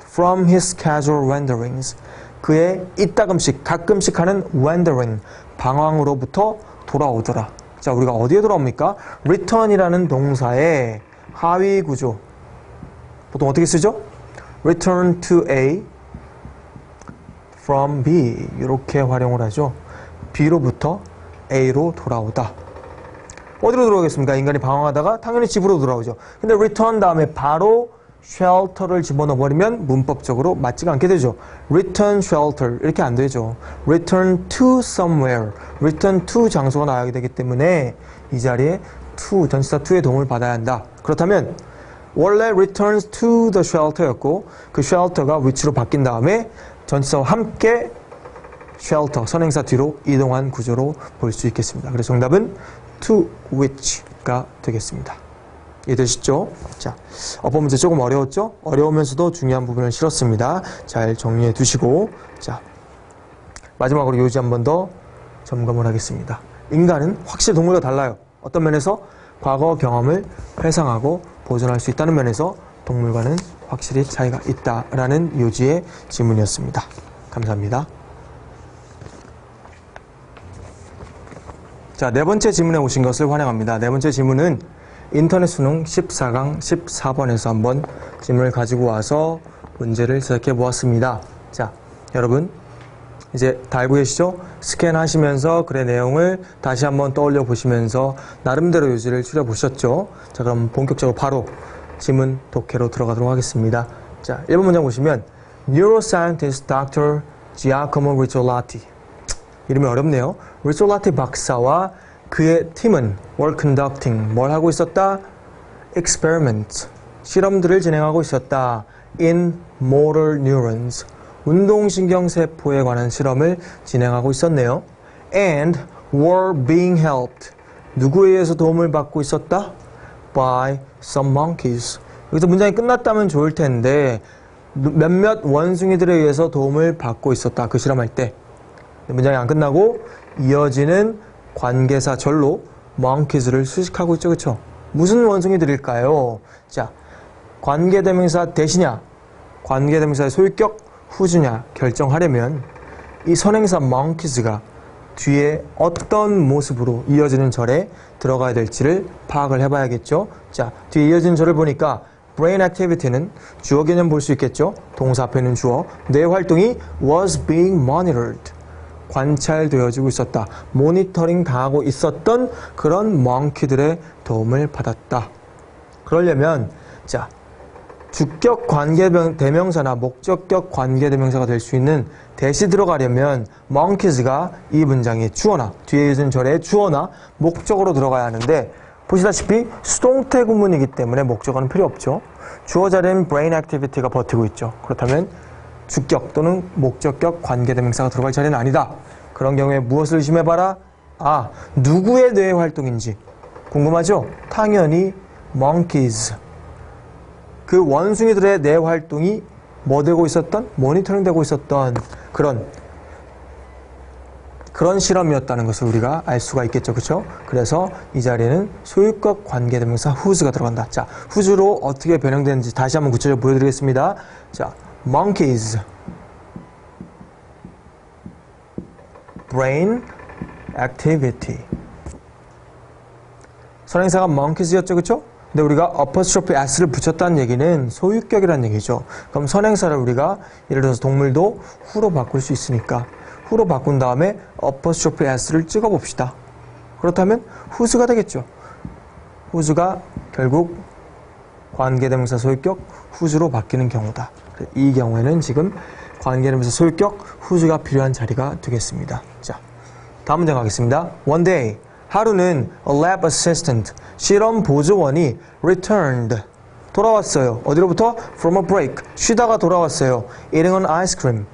Speaker 1: from his casual wanderings, 그의 이따금씩 가끔씩 하는 wandering, 방황으로부터 돌아오더라. 자, 우리가 어디에 돌아옵니까? return이라는 동사의 하위 구조 보통 어떻게 쓰죠? return to A from B 이렇게 활용을 하죠. B로부터 A로 돌아오다. 어디로 돌아오겠습니까? 인간이 방황하다가 당연히 집으로 돌아오죠. 근데 return 다음에 바로 shelter를 집어넣어 버리면 문법적으로 맞지가 않게 되죠. return shelter 이렇게 안 되죠. return to somewhere, return to 장소가 나와야 되기 때문에 이 자리에 to, 전치사 to의 도움을 받아야 한다. 그렇다면 원래 returns to the shelter였고 그 shelter가 which로 바뀐 다음에 전치사와 함께 shelter, 선행사 뒤로 이동한 구조로 볼 수 있겠습니다. 그래서 정답은 to which가 되겠습니다. 이해되시죠? 자, 어법 문제 조금 어려웠죠? 어려우면서도 중요한 부분을 실었습니다. 잘 정리해 두시고, 자, 마지막으로 요지 한 번 더 점검을 하겠습니다. 인간은 확실히 동물과 달라요. 어떤 면에서? 과거 경험을 회상하고 보존할 수 있다는 면에서 동물과는 확실히 차이가 있다라는 요지의 질문이었습니다. 감사합니다. 자, 네 번째 질문에 오신 것을 환영합니다. 네 번째 질문은 인터넷 수능 14강 14번에서 한번 질문을 가지고 와서 문제를 제작해 보았습니다. 자, 여러분 이제 다 알고 계시죠? 스캔하시면서 글의 내용을 다시 한번 떠올려 보시면서 나름대로 요지를 추려 보셨죠? 자, 그럼 본격적으로 바로 질문 독해로 들어가도록 하겠습니다. 자, 1번 문장 보시면 Neuroscientist Dr. Giacomo Rizzolatti, 이름이 어렵네요. Rizzolatti 박사와 그의 팀은 were conducting, 뭘 하고 있었다? experiments, 실험들을 진행하고 있었다. in motor neurons, 운동신경세포에 관한 실험을 진행하고 있었네요. and were being helped, 누구에 의해서 도움을 받고 있었다? by some monkeys. 여기서 문장이 끝났다면 좋을 텐데 몇몇 원숭이들에 의해서 도움을 받고 있었다. 그 실험할 때. 문장이 안 끝나고 이어지는 관계사 절로 monkeys를 수식하고 있죠. 그렇죠? 무슨 원숭이들일까요? 자, 관계대명사 대시냐, 관계대명사의 소유격 후주냐 결정하려면 이 선행사 monkeys가 뒤에 어떤 모습으로 이어지는 절에 들어가야 될지를 파악을 해봐야겠죠. 자, 뒤에 이어지는 절을 보니까 brain activity는 주어 개념 볼 수 있겠죠. 동사 앞에 있는 주어, 뇌 활동이 was being monitored, 관찰되어지고 있었다. 모니터링 당하고 있었던 그런 멍키들의 도움을 받았다. 그러려면 자, 주격 관계대명사나 목적격 관계대명사가 될 수 있는 대시 들어가려면 monkeys가 이 문장의 주어나 뒤에 있는 절의 주어나 목적으로 들어가야 하는데 보시다시피 수동태 구문이기 때문에 목적어는 필요 없죠. 주어 자리엔 brain activity가 버티고 있죠. 그렇다면 주격 또는 목적격 관계대명사가 들어갈 자리는 아니다. 그런 경우에 무엇을 의심해봐라? 아, 누구의 뇌 활동인지 궁금하죠? 당연히 monkeys, 그 원숭이들의 뇌 활동이 뭐 되고 있었던? 모니터링 되고 있었던 그런 실험이었다는 것을 우리가 알 수가 있겠죠. 그렇죠? 그래서 이 자리에는 소유격 관계대명사 whose가 들어간다. 자, whose로 어떻게 변형되는지 다시 한번 구체적으로 보여드리겠습니다. 자, monkeys brain activity, 선행사가 monkeys였죠. 그렇죠? 근데 우리가 apostrophe s를 붙였다는 얘기는 소유격이라는 얘기죠. 그럼 선행사를 우리가 예를 들어서 동물도 who로 바꿀 수 있으니까 who로 바꾼 다음에 apostrophe s를 찍어 봅시다. 그렇다면 whose가 되겠죠. whose가 결국 관계대명사 소유격 whose로 바뀌는 경우다. 이 경우에는 지금 관계대명사 소유격 whose가 필요한 자리가 되겠습니다. 자, 다음 문장 가겠습니다. One day, 하루는 a lab assistant, 실험 보조원이 returned, 돌아왔어요. 어디로부터? From a break, 쉬다가 돌아왔어요. Eating an ice cream,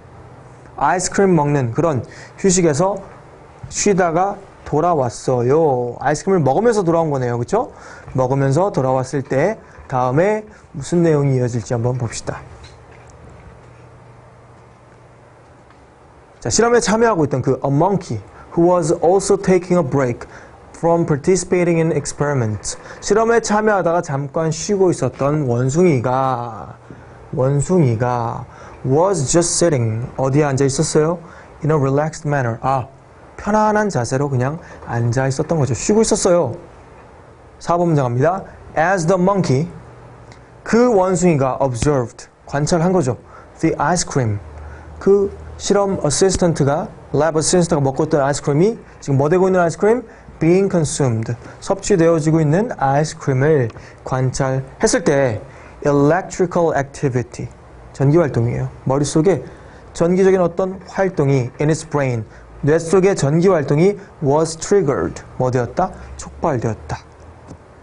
Speaker 1: 아이스크림 먹는 그런 휴식에서 쉬다가 돌아왔어요. 아이스크림을 먹으면서 돌아온 거네요. 그렇죠? 먹으면서 돌아왔을 때 다음에 무슨 내용이 이어질지 한번 봅시다. 자, 실험에 참여하고 있던 그 a monkey who was also taking a break from participating in experiments. 실험에 참여하다가 잠깐 쉬고 있었던 원숭이가 was just sitting, 어디에 앉아 있었어요? In a relaxed manner. 편안한 자세로 그냥 앉아 있었던 거죠. 쉬고 있었어요. 4번 문장 갑니다. As the monkey, 그 원숭이가 observed, 관찰한 거죠. The ice cream, 그 실험 어시스턴트가, 랩 어시스턴트가 먹고 있던 아이스크림이 지금 뭐 되고 있는 아이스크림? Being consumed, 섭취되어지고 있는 아이스크림을 관찰했을 때 electrical activity, 전기활동이에요. 머릿속에 전기적인 어떤 활동이 in its brain, 뇌 속의 전기활동이 was triggered, 뭐 되었다? 촉발되었다.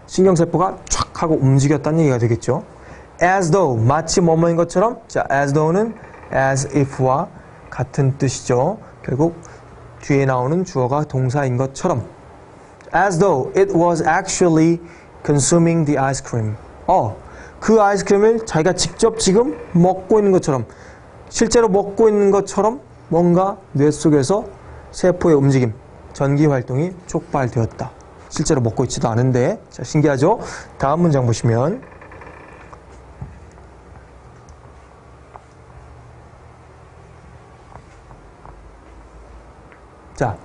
Speaker 1: 신경세포가 촥 하고 움직였다는 얘기가 되겠죠. As though, 마치 뭐뭐인 것처럼. 자, as though는 as if와 같은 뜻이죠. 결국 뒤에 나오는 주어가 동사인 것처럼. As though it was actually consuming the ice cream. 그 아이스크림을 자기가 직접 지금 먹고 있는 것처럼, 실제로 먹고 있는 것처럼 뭔가 뇌 속에서 세포의 움직임, 전기 활동이 촉발되었다. 실제로 먹고 있지도 않은데. 자, 신기하죠? 다음 문장 보시면 자,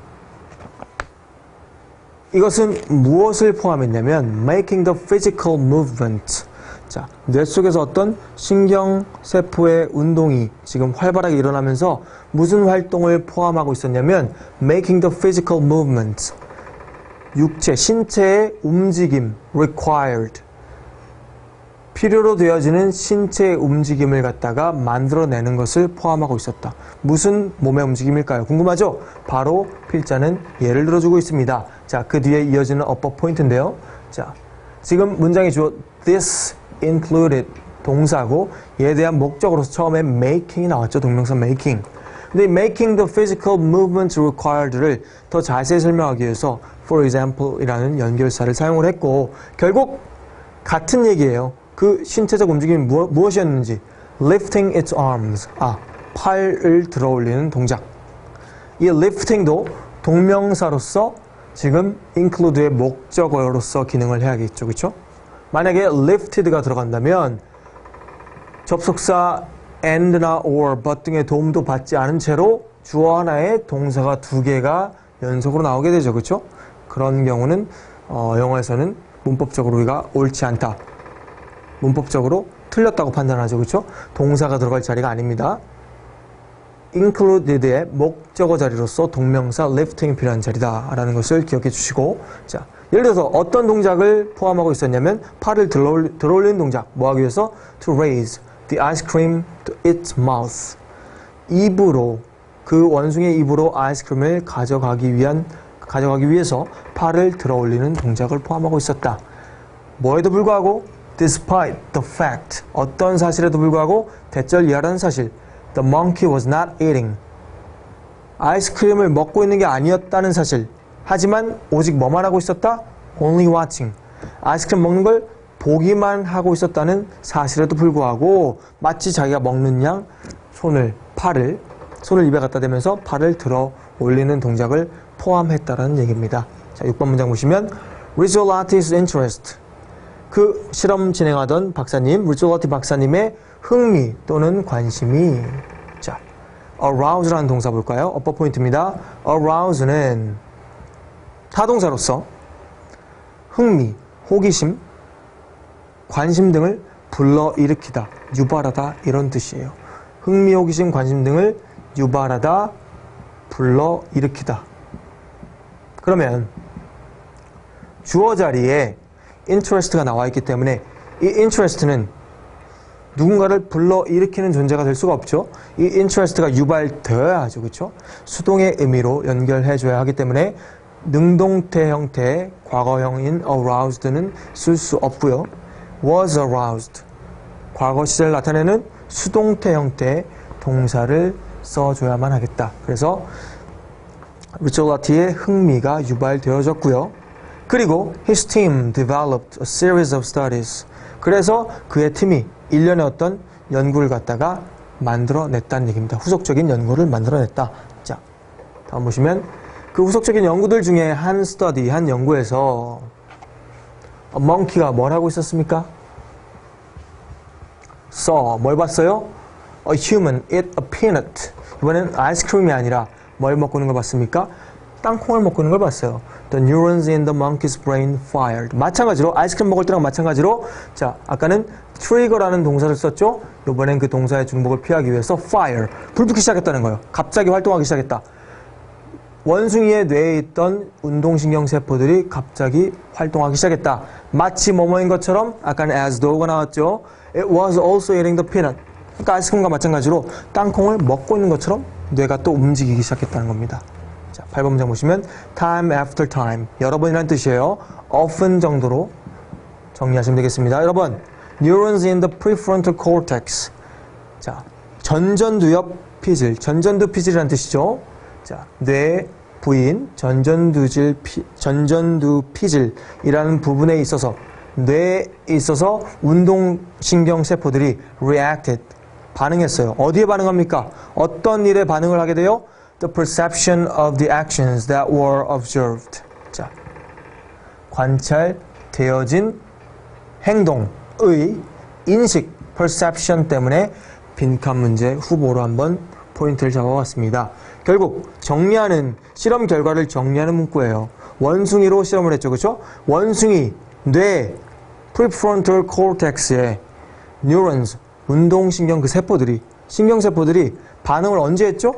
Speaker 1: 이것은 무엇을 포함했냐면 making the physical movement. 자, 뇌 속에서 어떤 신경세포의 운동이 지금 활발하게 일어나면서 무슨 활동을 포함하고 있었냐면 making the physical movement, 육체, 신체의 움직임, required, 필요로 되어지는 신체의 움직임을 갖다가 만들어내는 것을 포함하고 있었다. 무슨 몸의 움직임일까요? 궁금하죠? 바로 필자는 예를 들어주고 있습니다. 자, 그 뒤에 이어지는 어법 포인트인데요. 자, 지금 문장의 주어 this included 동사고 얘에 대한 목적으로서 처음에 making이 나왔죠. 동명사 making. 근데 making the physical movement required를 더 자세히 설명하기 위해서 for example 이라는 연결사를 사용을 했고 결국 같은 얘기예요. 그 신체적 움직임이 무엇이었는지 lifting its arms, 팔을 들어 올리는 동작. 이 lifting도 동명사로서 지금 include의 목적어로서 기능을 해야겠죠. 그렇죠? 만약에 lifted가 들어간다면 접속사 and나 or, but 등의 도움도 받지 않은 채로 주어 하나에 동사가 두 개가 연속으로 나오게 되죠. 그렇죠? 그런 경우는 영어에서는 문법적으로 우리가 옳지 않다, 문법적으로 틀렸다고 판단하죠. 그렇죠? 동사가 들어갈 자리가 아닙니다. included의 목적어 자리로서 동명사 lifting이 필요한 자리다라는 것을 기억해 주시고, 자, 예를 들어서 어떤 동작을 포함하고 있었냐면 팔을 들어올리는 동작, 뭐 하기 위해서? to raise the ice cream to its mouth, 입으로, 그 원숭이의 입으로 아이스크림을 가져가기 위해서 팔을 들어올리는 동작을 포함하고 있었다. 뭐에도 불구하고 despite the fact, 어떤 사실에도 불구하고 대절 이하라는 사실, the monkey was not eating, 아이스크림을 먹고 있는 게 아니었다는 사실. 하지만 오직 뭐만 하고 있었다? only watching, 아이스크림 먹는 걸 보기만 하고 있었다는 사실에도 불구하고 마치 자기가 먹는 양 손을 입에 갖다 대면서 팔을 들어 올리는 동작을 포함했다라는 얘기입니다. 자, 6번 문장 보시면 Rizzolati's interest, 그 실험 진행하던 박사님, Rizzolati 박사님의 흥미 또는 관심이, 자, arouse라는 동사 볼까요? 어법 포인트입니다. arouse는 타동사로서 흥미, 호기심, 관심 등을 불러일으키다, 유발하다 이런 뜻이에요. 흥미, 호기심, 관심 등을 유발하다, 불러일으키다. 그러면 주어 자리에 interest가 나와 있기 때문에 이 interest는 누군가를 불러일으키는 존재가 될 수가 없죠. 이 interest가 유발되어야 하죠. 그렇죠? 수동의 의미로 연결해줘야 하기 때문에 능동태 형태의 과거형인 aroused는 쓸 수 없고요. was aroused. 과거 시제를 나타내는 수동태 형태의 동사를 써줘야만 하겠다. 그래서 리처드 라티의 흥미가 유발되어졌고요. 그리고 his team developed a series of studies. 그래서 그의 팀이 일련의 어떤 연구를 갖다가 만들어냈다는 얘기입니다. 후속적인 연구를 만들어냈다. 자, 다음 보시면 그 후속적인 연구들 중에 한 스터디, 한 연구에서 monkey가 뭘 하고 있었습니까? saw, 뭘 봤어요? A human eat a peanut. 이번엔 아이스크림이 아니라 뭘 먹고 있는 걸 봤습니까? 땅콩을 먹고 있는 걸 봤어요. The neurons in the monkey's brain fired. 마찬가지로 아이스크림 먹을 때랑 마찬가지로 자, 아까는 trigger라는 동사를 썼죠? 이번엔 그 동사의 중복을 피하기 위해서 fire, 불 붙기 시작했다는 거예요. 갑자기 활동하기 시작했다. 원숭이의 뇌에 있던 운동신경 세포들이 갑자기 활동하기 시작했다. 마치 뭐뭐인 것처럼 아까는 as though가 나왔죠? It was also eating the peanut. 그러니까 아이스크림과 마찬가지로 땅콩을 먹고 있는 것처럼 뇌가 또 움직이기 시작했다는 겁니다. 자, 8번 문장 보시면 time after time. 여러 번이라는 뜻이에요. often 정도로 정리하시면 되겠습니다. 여러분, neurons in the prefrontal cortex. 자, 전전두엽 피질. 전전두 피질이라는 뜻이죠. 자, 뇌 부인 전전두 피질이라는 부분에 있어서 뇌에 있어서 운동신경 세포들이 reacted, 반응했어요. 어디에 반응합니까? 어떤 일에 반응을 하게 돼요? The perception of the actions that were observed. 자, 관찰되어진 행동의 인식, perception 때문에 빈칸 문제 후보로 한번 포인트를 잡아봤습니다. 결국 정리하는 실험 결과를 정리하는 문구예요. 원숭이로 실험을 했죠. 그렇죠? 원숭이 뇌 prefrontal cortex의 neurons, 운동신경 그 세포들이, 신경세포들이 반응을 언제 했죠?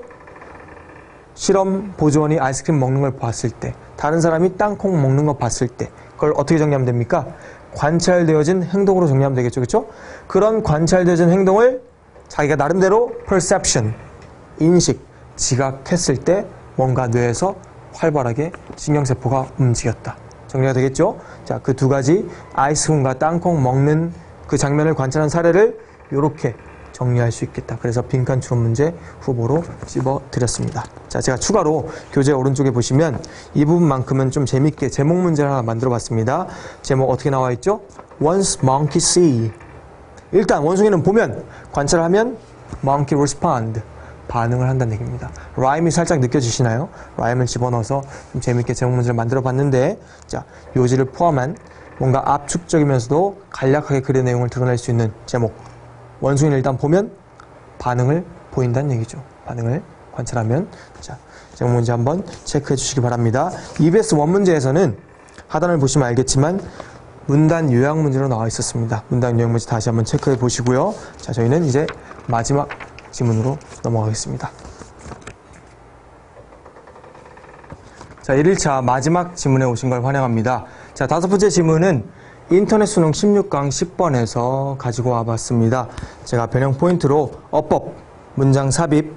Speaker 1: 실험 보조원이 아이스크림 먹는 걸 봤을 때, 다른 사람이 땅콩 먹는 거 봤을 때, 그걸 어떻게 정리하면 됩니까? 관찰되어진 행동으로 정리하면 되겠죠. 그렇죠? 그런 관찰되어진 행동을 자기가 나름대로 perception, 인식, 지각했을 때 뭔가 뇌에서 활발하게 신경세포가 움직였다. 정리가 되겠죠? 자, 그 두 가지 아이스크림과 땅콩 먹는 그 장면을 관찰한 사례를 이렇게 정리할 수 있겠다. 그래서 빈칸 추론 문제 후보로 집어드렸습니다. 자, 제가 추가로 교재 오른쪽에 보시면 이 부분만큼은 좀 재밌게 제목 문제를 하나 만들어 봤습니다. 제목 어떻게 나와 있죠? Once monkey see. 일단 원숭이는 보면, 관찰을 하면 monkey respond, 반응을 한다는 얘기입니다. 라임이 살짝 느껴지시나요? 라임을 집어넣어서 좀 재밌게 제목 문제를 만들어 봤는데, 자, 요지를 포함한 뭔가 압축적이면서도 간략하게 글의 내용을 드러낼 수 있는 제목. 원숭이를 일단 보면 반응을 보인다는 얘기죠. 반응을 관찰하면. 자, 제목 문제 한번 체크해 주시기 바랍니다. EBS 원문제에서는 하단을 보시면 알겠지만 문단 요약 문제로 나와 있었습니다. 문단 요약 문제 다시 한번 체크해 보시고요. 자, 저희는 이제 마지막 지문으로 넘어가겠습니다. 자, 1일차 마지막 지문에 오신 걸 환영합니다. 자, 다섯 번째 지문은 인터넷 수능 16강 10번에서 가지고 와봤습니다. 제가 변형 포인트로 어법, 문장 삽입,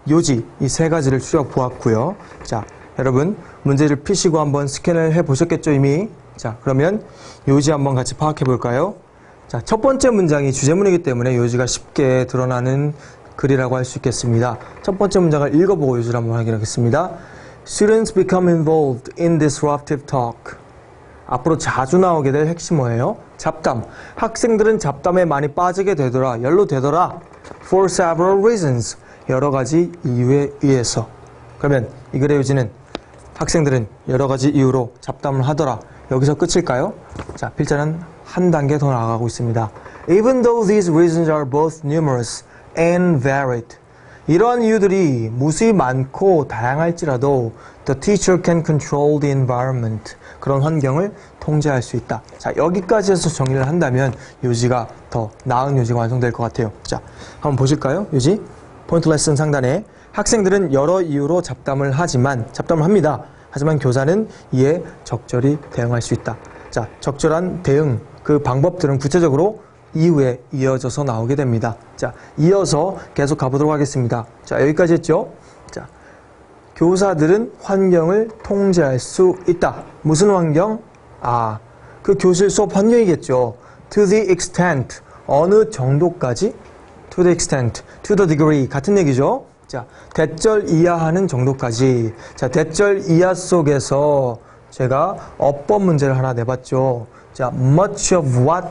Speaker 1: 요지 이 세 가지를 추려 보았고요. 자, 여러분 문제를 피시고 한번 스캔을 해 보셨겠죠 이미? 자, 그러면 요지 한번 같이 파악해 볼까요? 자, 첫 번째 문장이 주제문이기 때문에 요지가 쉽게 드러나는 글이라고 할 수 있겠습니다. 첫 번째 문장을 읽어보고 요지를 한번 확인하겠습니다. Students become involved in disruptive talk. 앞으로 자주 나오게 될 핵심어예요. 잡담. 학생들은 잡담에 많이 빠지게 되더라. 연루되더라. For several reasons. 여러 가지 이유에 의해서. 그러면 이 글의 요지는 학생들은 여러 가지 이유로 잡담을 하더라. 여기서 끝일까요? 자, 필자는 한 단계 더 나아가고 있습니다. Even though these reasons are both numerous and varied. 이러한 이유들이 무수히 많고 다양할지라도 the teacher can control the environment. 그런 환경을 통제할 수 있다. 자, 여기까지 해서 정리를 한다면 요지가 더 나은 요지가 완성될 것 같아요. 자, 한번 보실까요? 요지 포인트 레슨 상단에 학생들은 여러 이유로 잡담을 합니다. 하지만 교사는 이에 적절히 대응할 수 있다. 자, 적절한 대응, 그 방법들은 구체적으로 이후에 이어져서 나오게 됩니다. 자, 이어서 계속 가보도록 하겠습니다. 자, 여기까지 했죠? 자, 교사들은 환경을 통제할 수 있다. 무슨 환경? 아, 그 교실 수업 환경이겠죠. To the extent, 어느 정도까지? To the extent, to the degree, 같은 얘기죠. 자, 대절 이하하는 정도까지. 자, 대절 이하 속에서 제가 어법 문제를 하나 내봤죠. 자, much of what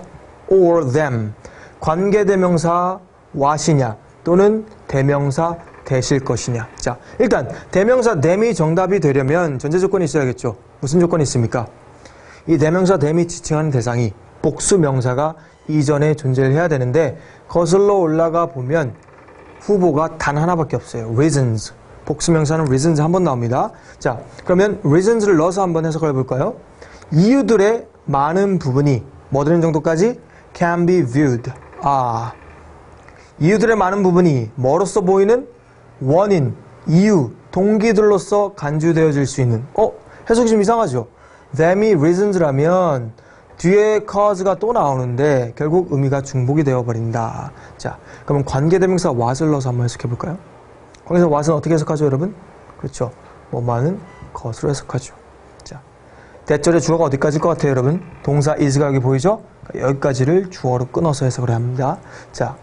Speaker 1: or them. 관계대명사 what이냐 또는 대명사 대실 것이냐. 자, 일단 대명사 them이 정답이 되려면 전제 조건이 있어야겠죠. 무슨 조건이 있습니까? 이 대명사 them이 지칭하는 대상이 복수 명사가 이전에 존재를 해야 되는데 거슬러 올라가 보면 후보가 단 하나밖에 없어요. reasons. 복수 명사는 reasons 한 번 나옵니다. 자, 그러면 reasons를 넣어서 한번 해석을 해볼까요? 이유들의 많은 부분이 뭐 되는 정도까지? can be viewed. 아, 이유들의 많은 부분이 뭐로서 보이는? 원인, 이유, 동기들로서 간주되어질 수 있는. 해석이 좀 이상하죠? them이 reasons라면 뒤에 cause가 또 나오는데 결국 의미가 중복이 되어버린다. 자, 그러면 관계대명사 what을 넣어서 한번 해석해볼까요? 거기서 what은 어떻게 해석하죠, 여러분? 그렇죠. 뭐만은 것으로 해석하죠. 자, 대절의 주어가 어디까지일 것 같아요, 여러분? 동사 is가 여기 보이죠? 여기까지를 주어로 끊어서 해석을 합니다. 자,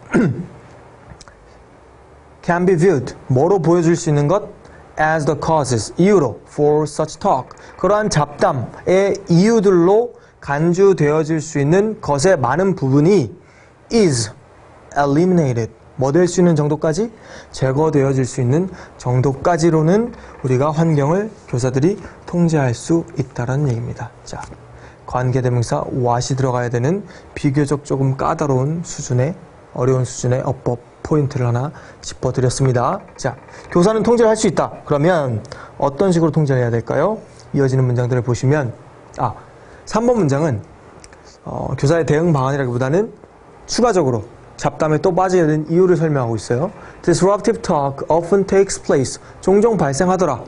Speaker 1: can be viewed, 뭐로 보여줄 수 있는 것? as the causes, 이유로, for such talk. 그러한 잡담의 이유들로 간주되어질 수 있는 것의 많은 부분이 is eliminated. 뭐 될 수 있는 정도까지? 제거되어질 수 있는 정도까지로는 우리가 환경을 교사들이 통제할 수 있다는 얘기입니다. 자, 관계대명사 what이 들어가야 되는 비교적 조금 까다로운 수준의 어려운 수준의 어법 포인트를 하나 짚어드렸습니다. 자, 교사는 통제를 할 수 있다. 그러면 어떤 식으로 통제를 해야 될까요? 이어지는 문장들을 보시면 3번 문장은 교사의 대응 방안이라기보다는 추가적으로 잡담에 또 빠지게 된 이유를 설명하고 있어요. Disruptive talk often takes place. 종종 발생하더라.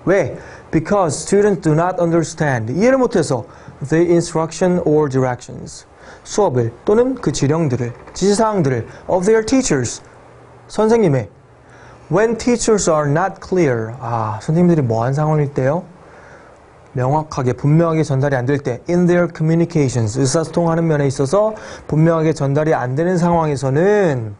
Speaker 1: 왜? Because students do not understand. 이해를 못해서 the instruction or directions. 수업을 또는 그 지령들을, 지시사항들을 of their teachers. 선생님의 When teachers are not clear. 선생님들이 뭐한 상황일 때요? 명확하게 분명하게 전달이 안 될 때 in their communications 의사소통하는 면에 있어서 분명하게 전달이 안 되는 상황에서는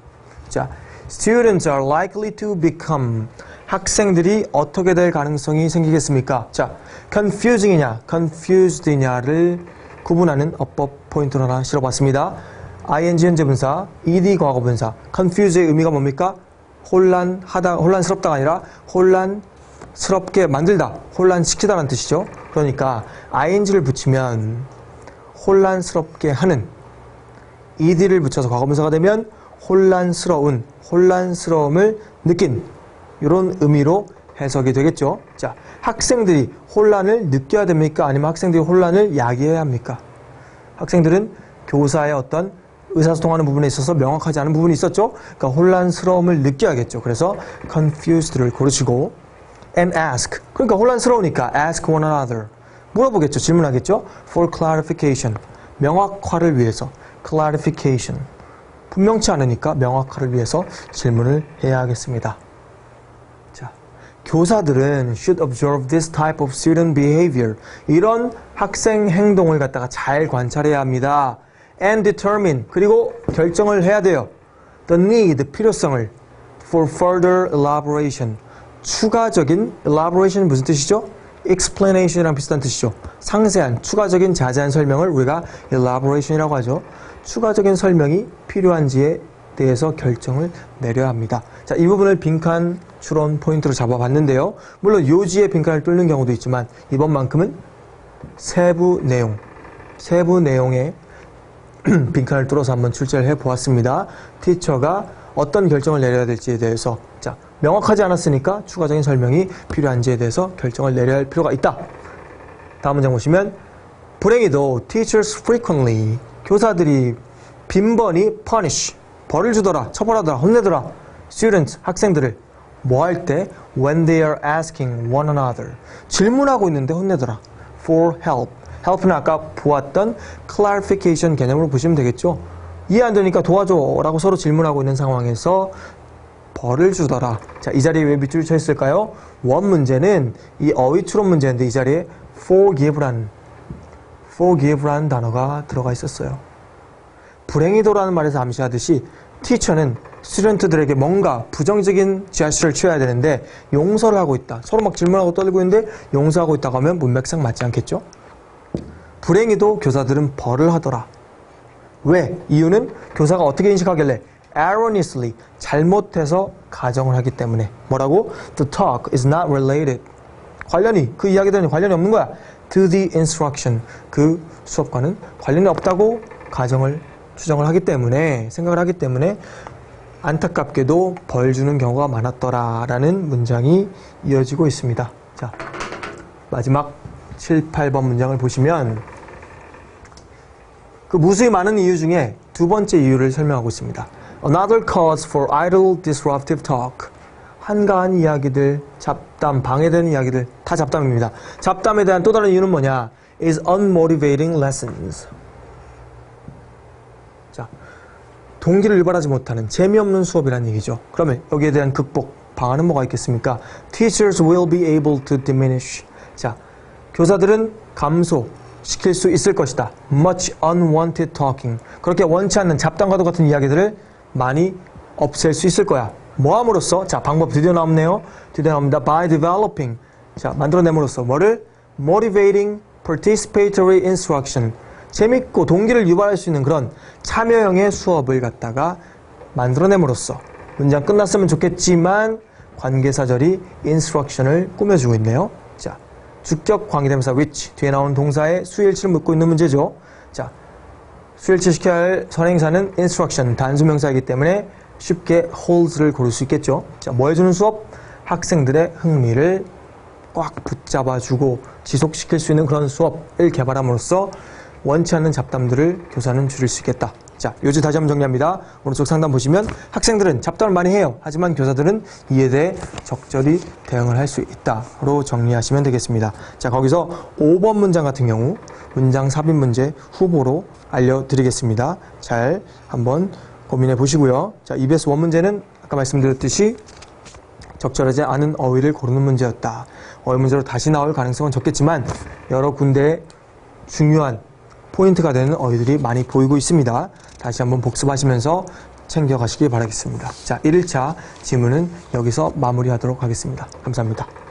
Speaker 1: 자, students are likely to become 학생들이 어떻게 될 가능성이 생기겠습니까? 자, confusing이냐 confused이냐를 구분하는 어법 포인트를 하나 실어봤습니다. ing 현재분사, ed 과거분사. confuse의 의미가 뭡니까? 혼란스럽다가 아니라 혼란스럽게 만들다, 혼란시키다라는 뜻이죠. 그러니까 ing를 붙이면 혼란스럽게 하는, ed를 붙여서 과거분사가 되면 혼란스러움을 느낀 이런 의미로 해석이 되겠죠. 자, 학생들이 혼란을 느껴야 됩니까? 아니면 학생들이 혼란을 야기해야 합니까? 학생들은 교사의 어떤 의사소통하는 부분에 있어서 명확하지 않은 부분이 있었죠. 그러니까 혼란스러움을 느껴야겠죠. 그래서 confused를 고르시고 and ask. 그러니까 혼란스러우니까 ask one another. 물어보겠죠. 질문하겠죠. for clarification. 명확화를 위해서. clarification. 분명치 않으니까 명확화를 위해서 질문을 해야 하겠습니다. 자, 교사들은 should observe this type of student behavior. 이런 학생 행동을 갖다가 잘 관찰해야 합니다. and determine. 그리고 결정을 해야 돼요. the need. 필요성을 for further elaboration. 추가적인 elaboration 무슨 뜻이죠? explanation이랑 비슷한 뜻이죠. 상세한, 추가적인 자세한 설명을 우리가 elaboration이라고 하죠. 추가적인 설명이 필요한지에 대해서 결정을 내려야 합니다. 자, 이 부분을 빈칸 추론 포인트로 잡아봤는데요. 물론 요지에 빈칸을 뚫는 경우도 있지만 이번만큼은 세부 내용의 빈칸을 뚫어서 한번 출제를 해보았습니다. 티처가 어떤 결정을 내려야 될지에 대해서 자, 명확하지 않았으니까 추가적인 설명이 필요한지에 대해서 결정을 내려야 할 필요가 있다. 다음 문장 보시면 불행히도 teachers frequently 교사들이 빈번히 punish 벌을 주더라, 처벌하더라, 혼내더라 students 학생들을 뭐 할 때? When they are asking one another. 질문하고 있는데 혼내더라. For help. help는 아까 보았던 clarification 개념으로 보시면 되겠죠. 이해 안 되니까 도와줘 라고 서로 질문하고 있는 상황에서 벌을 주더라. 자, 이 자리에 왜 밑줄을 쳐 있을까요? 원 문제는 이 어휘 추론 문제인데 이 자리에 forgive라는 단어가 들어가 있었어요. 불행히도라는 말에서 암시하듯이 티처는 스튜던트들에게 뭔가 부정적인 제스처를 취해야 되는데 용서를 하고 있다. 서로 막 질문하고 떠들고 있는데 용서하고 있다고 하면 문맥상 맞지 않겠죠? 불행히도 교사들은 벌을 하더라. 왜? 이유는 교사가 어떻게 인식하길래 erroneously, 잘못해서 가정을 하기 때문에. 뭐라고? The talk is not related. 그 이야기들은 관련이 없는 거야. To the instruction. 그 수업과는 관련이 없다고 추정을 하기 때문에, 생각을 하기 때문에 안타깝게도 벌 주는 경우가 많았더라 라는 문장이 이어지고 있습니다. 자, 마지막 7, 8번 문장을 보시면 그 무수히 많은 이유 중에 두 번째 이유를 설명하고 있습니다. Another cause for idle disruptive talk. 한가한 이야기들, 잡담, 방해되는 이야기들, 다 잡담입니다. 잡담에 대한 또 다른 이유는 뭐냐? is unmotivating lessons. 자, 동기를 유발하지 못하는 재미없는 수업이라는 얘기죠. 그러면 여기에 대한 극복 방안은 뭐가 있겠습니까? Teachers will be able to diminish. 자, 교사들은 감소시킬 수 있을 것이다. Much unwanted talking. 그렇게 원치 않는 잡담과도 같은 이야기들을 많이 없앨 수 있을 거야. 뭐 함으로써? 자, 방법 드디어 나옵네요. 드디어 나옵니다. By developing. 자, 만들어냄으로써 뭐를? Motivating participatory instruction. 재밌고 동기를 유발할 수 있는 그런 참여형의 수업을 갖다가 만들어냄으로써. 문장 끝났으면 좋겠지만 관계사절이 instruction을 꾸며주고 있네요. 자, 주격 관계대명사 which 뒤에 나온 동사의 수일치를 묻고 있는 문제죠. 자, 수일치 시켜야 할 선행사는 instruction 단수명사이기 때문에 쉽게 holds를 고를 수 있겠죠. 자, 뭐 해주는 수업? 학생들의 흥미를 꽉 붙잡아주고 지속시킬 수 있는 그런 수업을 개발함으로써 원치 않는 잡담들을 교사는 줄일 수 있겠다. 자, 요지 다시 한번 정리합니다. 오른쪽 상단 보시면 학생들은 잡담을 많이 해요. 하지만 교사들은 이에 대해 적절히 대응을 할 수 있다로 정리하시면 되겠습니다. 자, 거기서 5번 문장 같은 경우 문장 삽입 문제 후보로 알려드리겠습니다. 잘 한번 고민해 보시고요. 자, EBS 원 문제는 아까 말씀드렸듯이 적절하지 않은 어휘를 고르는 문제였다. 어휘 문제로 다시 나올 가능성은 적겠지만 여러 군데의 중요한 포인트가 되는 어휘들이 많이 보이고 있습니다. 다시 한번 복습하시면서 챙겨가시기 바라겠습니다. 자, 1일차 지문은 여기서 마무리하도록 하겠습니다. 감사합니다.